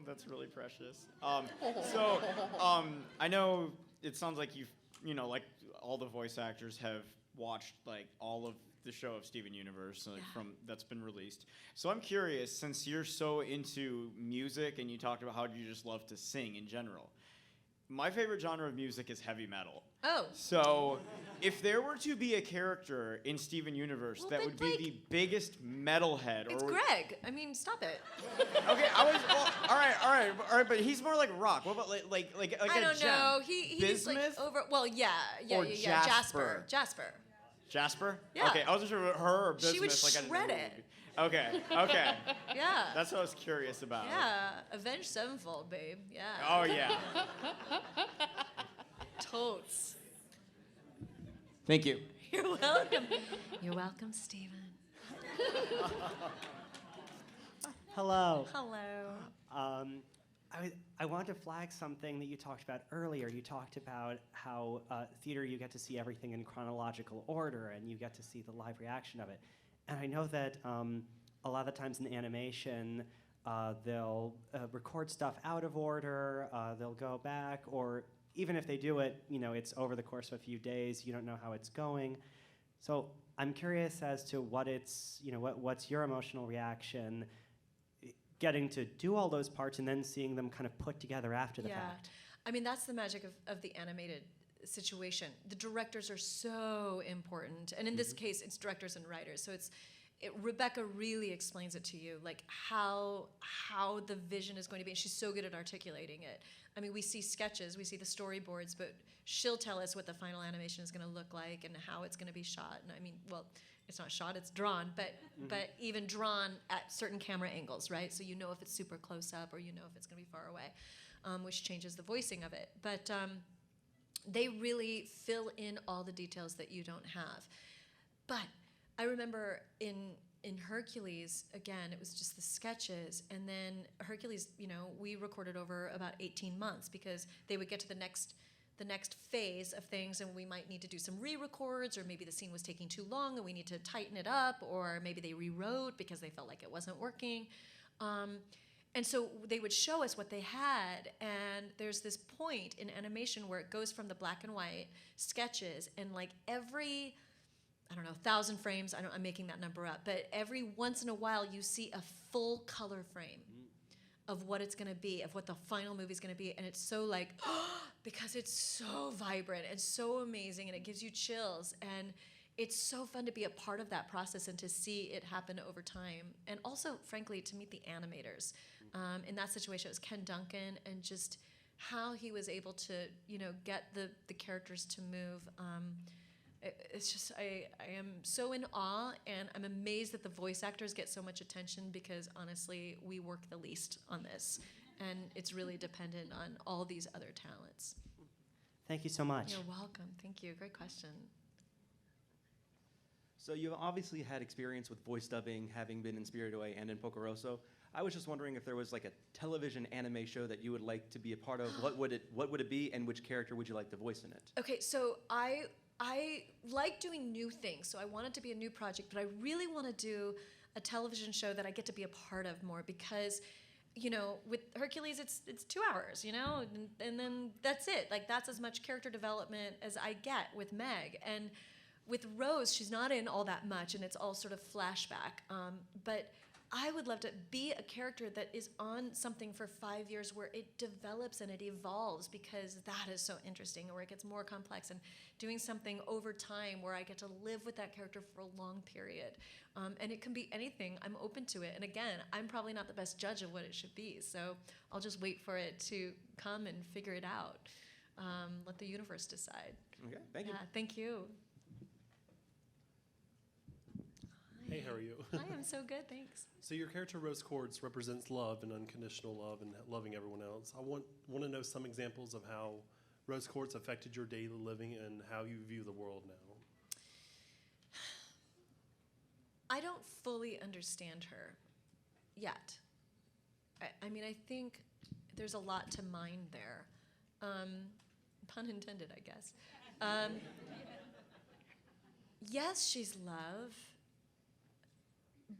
F: That's really precious. I know it sounds like like all the voice actors have watched like all of the show of Steven Universe from that's been released. So I'm curious, since you're so into music and you talked about how you just love to sing in general. My favorite genre of music is heavy metal.
B: Oh.
F: So, if there were to be a character in Steven Universe that would be the biggest metalhead,
B: It's Greg. I mean, stop it.
F: Okay, all right, but he's more like rock. What about like
B: I don't know. He's
F: Bismuth?
B: like over. Well, yeah.
F: Or
B: Jasper.
F: Jasper?
B: Yeah.
F: Okay, I wasn't sure her or Bismuth.
B: She would
F: like, I didn't know
B: shred
F: who
B: it.
F: would be. Okay.
B: Yeah.
F: That's what I was curious about.
B: Yeah. Avenged Sevenfold, babe. Yeah.
F: Oh yeah.
B: Totes.
F: Thank you.
B: You're welcome. You're welcome, Steven.
G: Hello.
B: Hello.
G: I want to flag something that you talked about earlier. You talked about how theater, you get to see everything in chronological order, and you get to see the live reaction of it. And I know that a lot of the times in animation, they'll record stuff out of order, they'll go back, or even if they do it, it's over the course of a few days, you don't know how it's going. So I'm curious as to what's your emotional reaction getting to do all those parts and then seeing them kind of put together after the fact.
B: I mean, that's the magic of the animated situation. The directors are so important. And in this case, it's directors and writers. So Rebecca really explains it to you, like how the vision is going to be. And she's so good at articulating it. I mean, we see sketches, we see the storyboards, but she'll tell us what the final animation is going to look like and how it's going to be shot. And I mean, well, it's not shot, it's drawn, but even drawn at certain camera angles, right? So you know if it's super close up or you know if it's going to be far away, which changes the voicing of it. But they really fill in all the details that you don't have. But I remember in Hercules, again, it was just the sketches, and then Hercules, we recorded over about 18 months because they would get to the next phase of things, and we might need to do some re-records, or maybe the scene was taking too long and we need to tighten it up, or maybe they rewrote because they felt like it wasn't working. And so they would show us what they had, and there's this point in animation where it goes from the black and white sketches, and like every, 1,000 frames, I'm making that number up, but every once in a while you see a full color frame of what it's going to be, of what the final movie is going to be, and it's so like, because it's so vibrant and so amazing, and it gives you chills, and it's so fun to be a part of that process and to see it happen over time, and also, frankly, to meet the animators. In that situation, it was Ken Duncan, and just how he was able to, get the characters to move. It's just, I am so in awe, and I'm amazed that the voice actors get so much attention because, honestly, we work the least on this, and it's really dependent on all these other talents.
G: Thank you so much.
B: You're welcome. Thank you. Great question.
H: So you've obviously had experience with voice dubbing, having been in Spirited Away and in Pocoroso. I was just wondering if there was like a television anime show that you would like to be a part of. What would it be, and which character would you like to voice in it?
B: Okay, so I like doing new things, so I want it to be a new project, but I really want to do a television show that I get to be a part of more because, with Hercules, it's 2 hours, and then that's it. Like, that's as much character development as I get with Meg. And with Rose, she's not in all that much, and it's all sort of flashback. But I would love to be a character that is on something for 5 years where it develops and it evolves, because that is so interesting, where it gets more complex, and doing something over time where I get to live with that character for a long period. And it can be anything. I'm open to it. And again, I'm probably not the best judge of what it should be, so I'll just wait for it to come and figure it out. Let the universe decide.
H: Okay, thank you.
B: Yeah, thank you.
I: Hey, how are you?
B: Hi, I'm so good, thanks.
I: So your character Rose Quartz represents love and unconditional love and loving everyone else. I want to know some examples of how Rose Quartz affected your daily living and how you view the world now.
B: I don't fully understand her yet. I mean, I think there's a lot to mine there. Pun intended, I guess. Yes, she's love.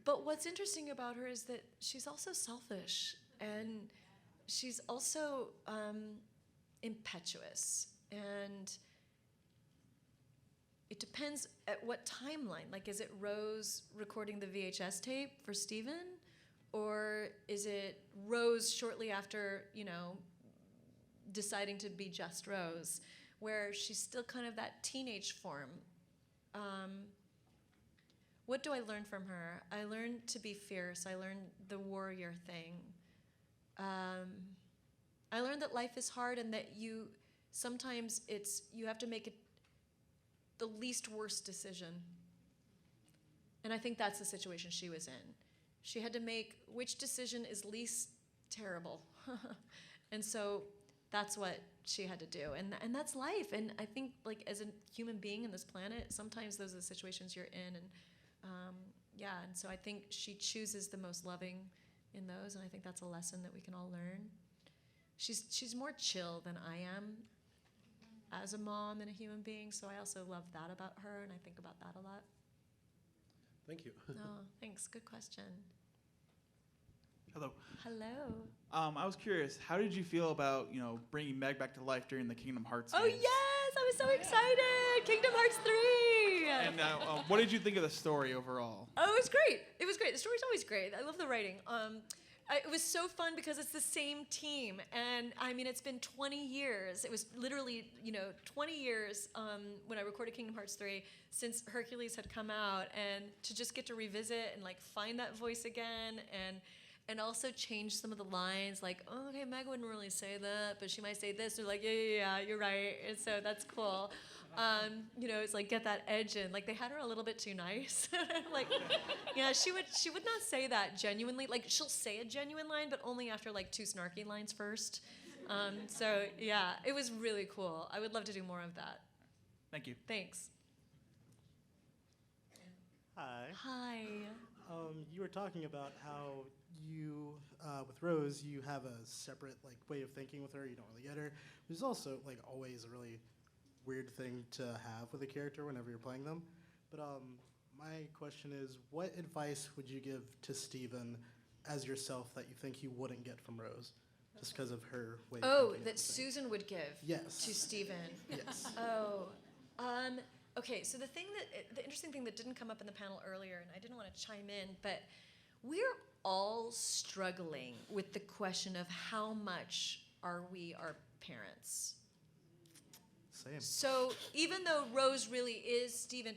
B: But what's interesting about her is that she's also selfish, and she's also impetuous, and it depends at what timeline. Like, is it Rose recording the VHS tape for Steven? Or is it Rose shortly after, deciding to be just Rose, where she's still kind of that teenage form? What do I learn from her? I learned to be fierce. I learned the warrior thing. I learned that life is hard and that sometimes you have to make it the least worst decision. And I think that's the situation she was in. She had to make which decision is least terrible. And so that's what she had to do. And that's life. And I think, like, as a human being on this planet, sometimes those are the situations you're in. And and so I think she chooses the most loving in those, and I think that's a lesson that we can all learn. She's more chill than I am as a mom and a human being, so I also love that about her, and I think about that a lot.
I: Thank you.
B: Oh, thanks. Good question.
J: Hello.
B: Hello.
J: I was curious, how did you feel about, bringing Meg back to life during the Kingdom Hearts
B: Oh,
J: games?
B: yes! I was so excited! Kingdom Hearts 3!
J: And what did you think of the story overall?
B: Oh, it was great. It was great. The story's always great. I love the writing. It was so fun because it's the same team. And, I mean, it's been 20 years. It was literally, 20 years when I recorded Kingdom Hearts 3 since Hercules had come out. And to just get to revisit and, like, find that voice again and also change some of the lines, like, oh, okay, Meg wouldn't really say that, but she might say this. They're like, yeah, you're right. And so that's cool. It's like, get that edge in. Like, they had her a little bit too nice. Like, yeah, she would not say that genuinely. Like, she'll say a genuine line, but only after, like, 2 snarky lines first. So, yeah, it was really cool. I would love to do more of that.
J: Thank you.
B: Thanks.
K: Hi.
B: Hi.
K: You were talking about how you, with Rose, you have a separate way of thinking with her. You don't really get her, which is also always a really weird thing to have with a character whenever you're playing them. But my question is, what advice would you give to Steven as yourself that you think you wouldn't get from Rose, just because of her way?
B: Oh,
K: of thinking
B: that Susan would give.
K: Yes.
B: To Steven.
K: Yes.
B: Oh. Okay, so the interesting thing that didn't come up in the panel earlier, and I didn't want to chime in, but we're all struggling with the question of how much are we our parents?
K: Same.
B: So even though Rose really is Steven,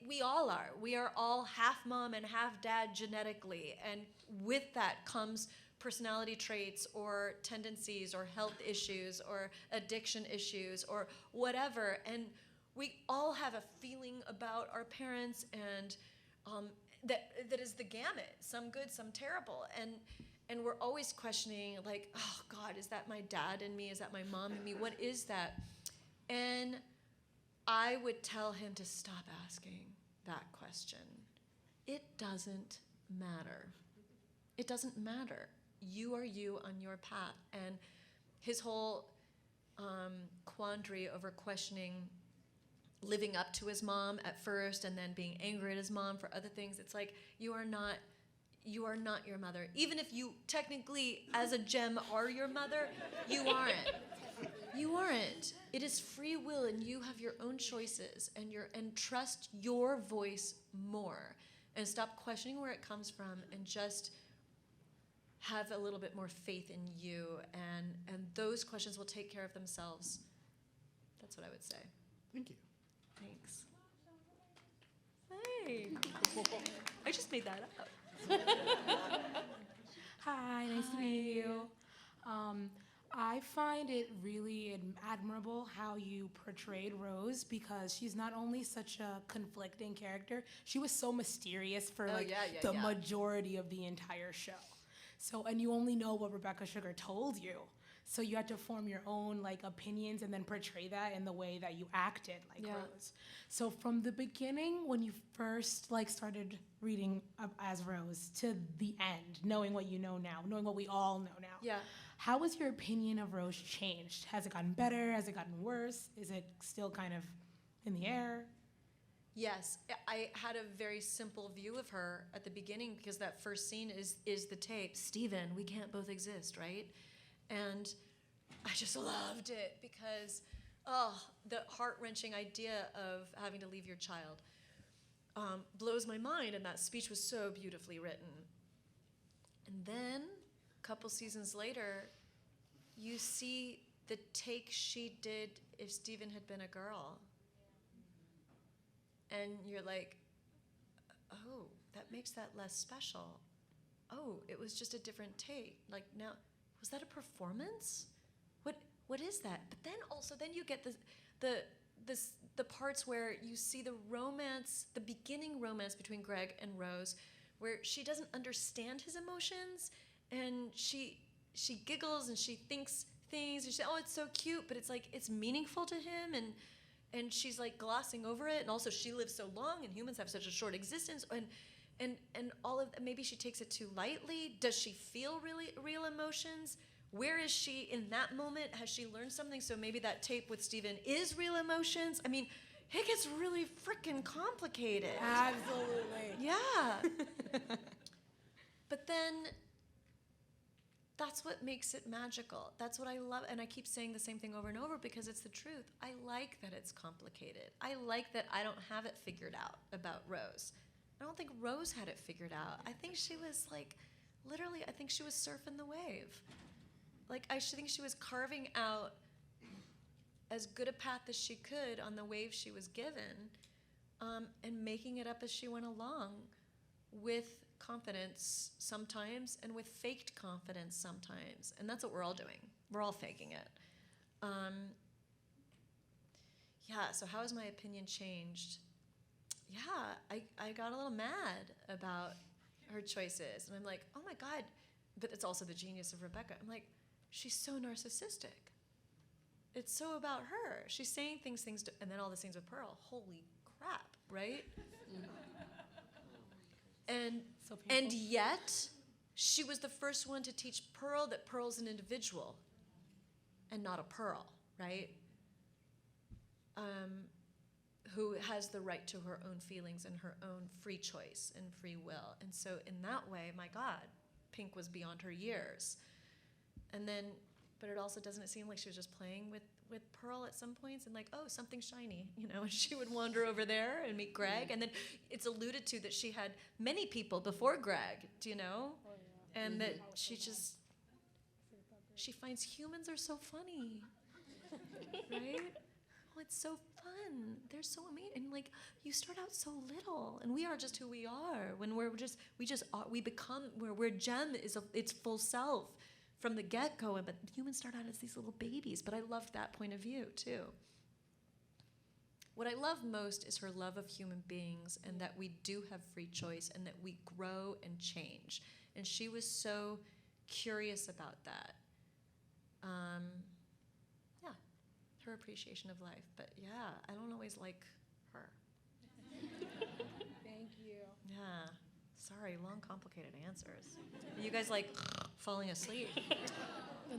B: we all are. We are all half mom and half dad genetically, and with that comes personality traits or tendencies or health issues or addiction issues or whatever, and we all have a feeling about our parents, and that is the gamut, some good, some terrible, and we're always questioning, like, oh God, is that my dad in me? Is that my mom in me? What is that? And I would tell him to stop asking that question. It doesn't matter. It doesn't matter. You are you on your path. And his whole quandary over questioning living up to his mom at first and then being angry at his mom for other things, it's like, you are not your mother. Even if you technically, as a gem, are your mother, you aren't. You aren't. It is free will, and you have your own choices, and trust your voice more, and stop questioning where it comes from, and just have a little bit more faith in you, and those questions will take care of themselves. That's what I would say.
K: Thank you.
B: Thanks. Hey. I just made that up.
L: Hi, nice to meet you. I find it really admirable how you portrayed Rose, because she's not only such a conflicting character, she was so mysterious for the majority of the entire show. So, and you only know what Rebecca Sugar told you. So you had to form your own opinions and then portray that in the way that you acted Rose. So from the beginning, when you first started reading as Rose to the end, knowing what you know now, knowing what we all know now, how has your opinion of Rose changed? Has it gotten better? Has it gotten worse? Is it still kind of in the air?
B: Yes, I had a very simple view of her at the beginning, because that first scene is the tape. Steven, we can't both exist, right? And I just loved it because, oh, the heart-wrenching idea of having to leave your child blows my mind, and that speech was so beautifully written. And then, a couple seasons later, you see the take she did if Stephen had been a girl. And you're like, oh, that makes that less special. Oh, it was just a different take. Like, now, was that a performance? What is that? But then also, then you get the parts where you see the romance, the beginning romance between Greg and Rose, where she doesn't understand his emotions, and she giggles and she thinks things, and she says, oh, it's so cute, but it's like, it's meaningful to him, and she's like glossing over it, and also she lives so long, and humans have such a short existence, and all of, maybe she takes it too lightly. Does she feel really real emotions? Where is she in that moment? Has she learned something? So maybe that tape with Stephen is real emotions. I mean, it gets really freaking complicated.
L: Absolutely.
B: Yeah. But then that's what makes it magical. That's what I love. And I keep saying the same thing over and over because it's the truth. I like that it's complicated. I like that I don't have it figured out about Rose. I don't think Rose had it figured out. I think she was like, literally, I think she was surfing the wave. Like, I think she was carving out as good a path as she could on the wave she was given, and making it up as she went along with confidence sometimes and with faked confidence sometimes. And that's what we're all doing. We're all faking it. Yeah, so how has my opinion changed? Yeah, I got a little mad about her choices. And I'm like, oh my God. But it's also the genius of Rebecca. I'm like, she's so narcissistic. It's so about her. She's saying things and then all the scenes with Pearl. Holy crap, right? And yet, she was the first one to teach Pearl that Pearl's an individual and not a Pearl, right? Who has the right to her own feelings and her own free choice and free will. And so in that way, my God, Pink was beyond her years. And then, but it also doesn't seem like she was just playing with Pearl at some points and like, oh, something shiny, and she would wander over there and meet Greg. And then it's alluded to that she had many people before Greg, do you know? Oh, yeah. And that she finds humans are so funny, right? Oh, it's so fun. They're so amazing. And like, you start out so little, and we are just who we are. When we become where Jem is its full self from the get-go, but humans start out as these little babies. But I loved that point of view too. What I love most is her love of human beings, and that we do have free choice, and that we grow and change. And she was so curious about that. Yeah, her appreciation of life. But yeah, I don't always like her.
L: Thank you.
B: Yeah. Sorry, long, complicated answers. Are you guys like falling asleep?
A: No,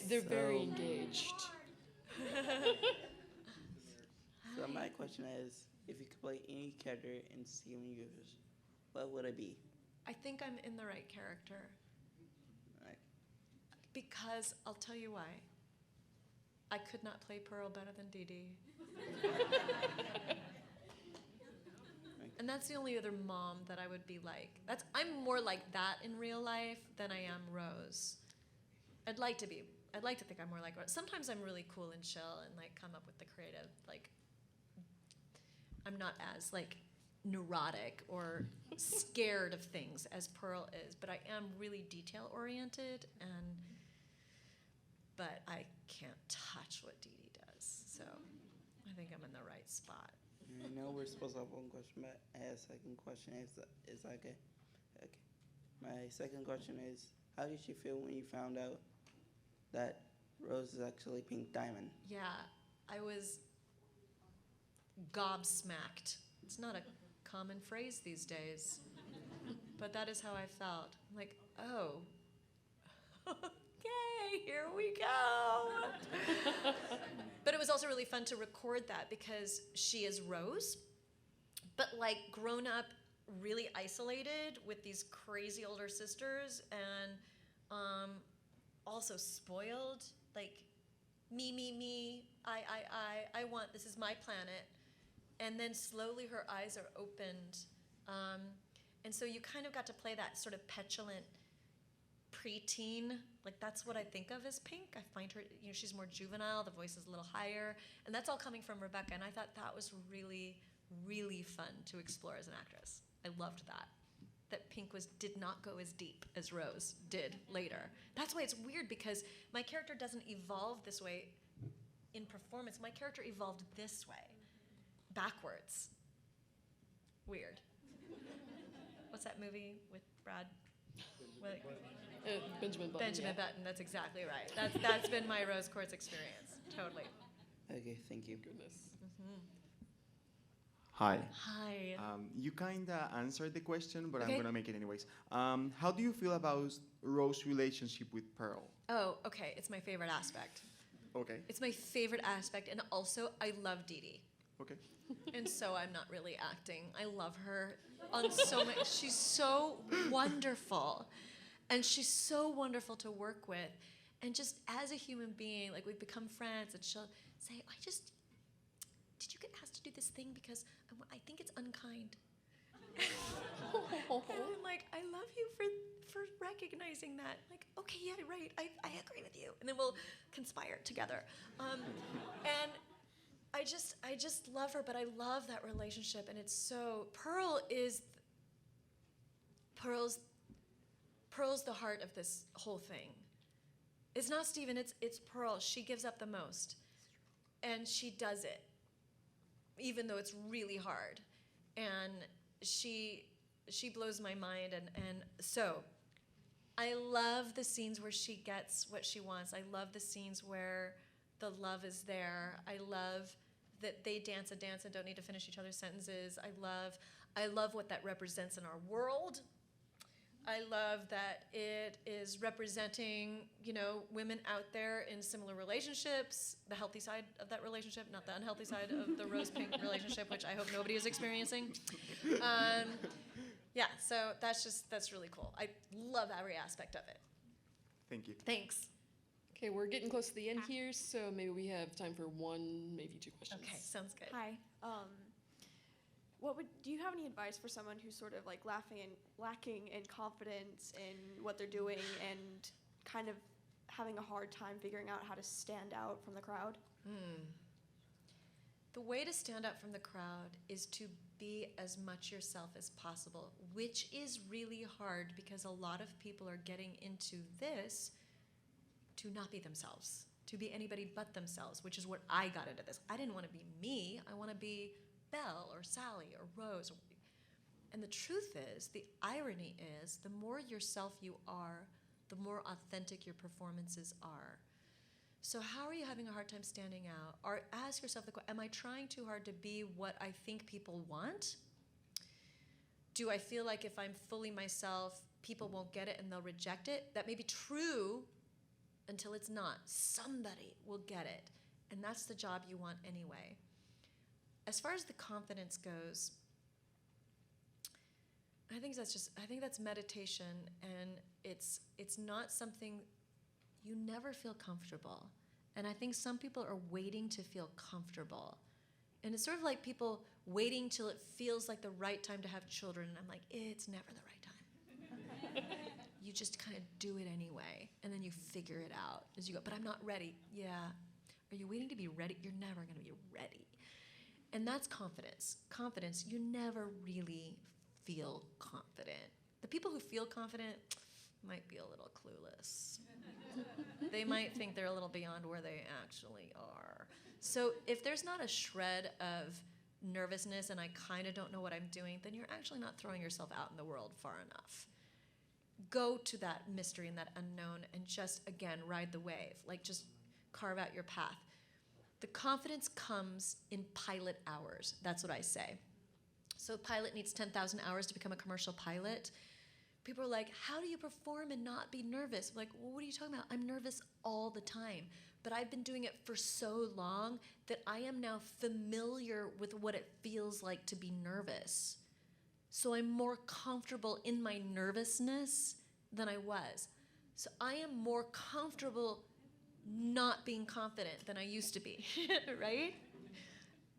A: they're very engaged.
M: So my question is, if you could play any character in Steven Universe, what would it be?
B: I think I'm in the right character.
M: Right.
B: Because I'll tell you why. I could not play Pearl better than Dee Dee. And that's the only other mom that I would be like. I'm more like that in real life than I am Rose. I'd like to think I'm more like Rose. Sometimes I'm really cool and chill and like come up with the creative, like, I'm not as like neurotic or scared of things as Pearl is, but I am really detail oriented, but I can't touch what Dee Dee does. So I think I'm in the right spot.
M: I know we're supposed to have one question, but I have a second question. Is that okay? Okay. My second question is, how did you feel when you found out that Rose is actually Pink Diamond?
B: Yeah, I was gobsmacked. It's not a common phrase these days, but that is how I felt. I'm like, oh, okay, here we go. But it was also really fun to record that because she is Rose, but like grown up, really isolated with these crazy older sisters, and also spoiled, like me, I want, this is my planet. And then slowly her eyes are opened. And so you kind of got to play that sort of petulant preteen. Like that's what I think of as Pink. I find her, she's more juvenile, the voice is a little higher. And that's all coming from Rebecca. And I thought that was really, really fun to explore as an actress. I loved that. That Pink did not go as deep as Rose did later. That's why it's weird, because my character doesn't evolve this way in performance. My character evolved this way, backwards. Weird. What's that movie with Brad?
A: Benjamin Button.
B: Benjamin Button, that's exactly right. That's been my Rose Quartz experience, totally.
M: Okay, thank you.
A: Goodness.
F: Hi.
B: Hi.
F: You kind of answered the question, but
B: Okay.
F: I'm going to make it anyways. How do you feel about Rose's relationship with Pearl?
B: Oh, okay, it's my favorite aspect.
F: Okay.
B: It's my favorite aspect, and also I love Dee Dee.
F: Okay.
B: And so I'm not really acting. I love her on so many. She's so wonderful. And she's so wonderful to work with. And just as a human being, like we've become friends, and she'll say, did you get asked to do this thing? Because I think it's unkind. And I'm like, I love you for recognizing that. Like, okay, yeah, right, I agree with you. And then we'll conspire together. And I just love her, but I love that relationship, and it's so, Pearl's the heart of this whole thing. It's not Steven, it's Pearl. She gives up the most, and she does it, even though it's really hard, and she blows my mind, and so I love the scenes where she gets what she wants. I love the scenes where the love is there. I love that they dance a dance and don't need to finish each other's sentences. I love what that represents in our world. I love that it is representing, women out there in similar relationships, the healthy side of that relationship, not the unhealthy side of the rose-pink relationship, which I hope nobody is experiencing. Yeah, so that's really cool. I love every aspect of it.
F: Thank you.
B: Thanks.
A: Okay, we're getting close to the end here, so maybe we have time for one, maybe two questions.
B: Okay, sounds good.
N: Hi. Do you have any advice for someone who's sort of like lacking in confidence in what they're doing and kind of having a hard time figuring out how to stand out from the crowd?
B: The way to stand out from the crowd is to be as much yourself as possible, which is really hard because a lot of people are getting into this to not be themselves, to be anybody but themselves, which is what I got into this. I didn't want to be me. I want to be Belle or Sally or Rose. And the truth is, the irony is, the more yourself you are, the more authentic your performances are. So how are you having a hard time standing out? Or ask yourself the question, am I trying too hard to be what I think people want? Do I feel like if I'm fully myself, people won't get it and they'll reject it? That may be true until it's not. Somebody will get it. And that's the job you want anyway. As far as the confidence goes, I think that's meditation, and it's not something, you never feel comfortable. And I think some people are waiting to feel comfortable. And it's sort of like people waiting till it feels like the right time to have children. And I'm like, it's never the right time. You just kind of do it anyway, and then you figure it out as you go. But I'm not ready. Yeah. Are you waiting to be ready? You're never going to be ready. And that's confidence. Confidence, you never really feel confident. The people who feel confident might be a little clueless. They might think they're a little beyond where they actually are. So if there's not a shred of nervousness and I kind of don't know what I'm doing, then you're actually not throwing yourself out in the world far enough. Go to that mystery and that unknown and just, again, ride the wave. Like, just carve out your path. The confidence comes in pilot hours. That's what I say. So a pilot needs 10,000 hours to become a commercial pilot. People are like, how do you perform and not be nervous? I'm like, well, what are you talking about? I'm nervous all the time. But I've been doing it for so long that I am now familiar with what it feels like to be nervous. So I'm more comfortable in my nervousness than I was. So I am more comfortable not being confident than I used to be, right?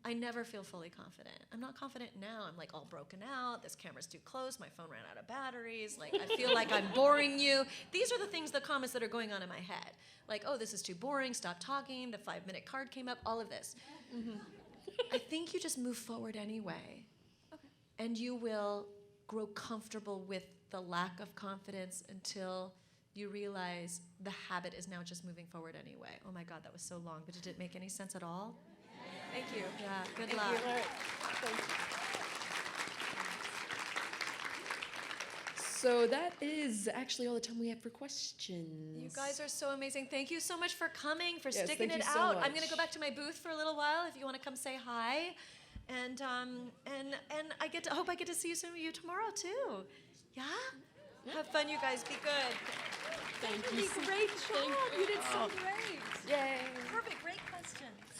B: I never feel fully confident. I'm not confident now. I'm like all broken out. This camera's too close. My phone ran out of batteries. Like, I feel like I'm boring you. These are the things, the comments that are going on in my head. Like, oh, this is too boring. Stop talking. The 5-minute card came up. All of this. I think you just move forward anyway.
N: Okay.
B: And you will grow comfortable with the lack of confidence until you realize the habit is now just moving forward anyway. Oh my God, that was so long, but did it make any sense at all?
N: Thank you.
B: Yeah, good
N: Thank
B: luck.
N: you. Thank you.
A: So that is actually all the time we have for questions.
B: You guys are so amazing. Thank you so much for coming, for
A: Yes,
B: sticking
A: thank
B: it
A: you so
B: out. I'm
A: much.
B: gonna go back to my booth for a little while if you want to come say hi. And I hope I get to see some of you tomorrow too. Yeah? Have fun, you guys. Be good.
A: Thank
B: you.
A: you.
B: Great job. You did so great.
A: Yay.
B: Perfect. Great questions.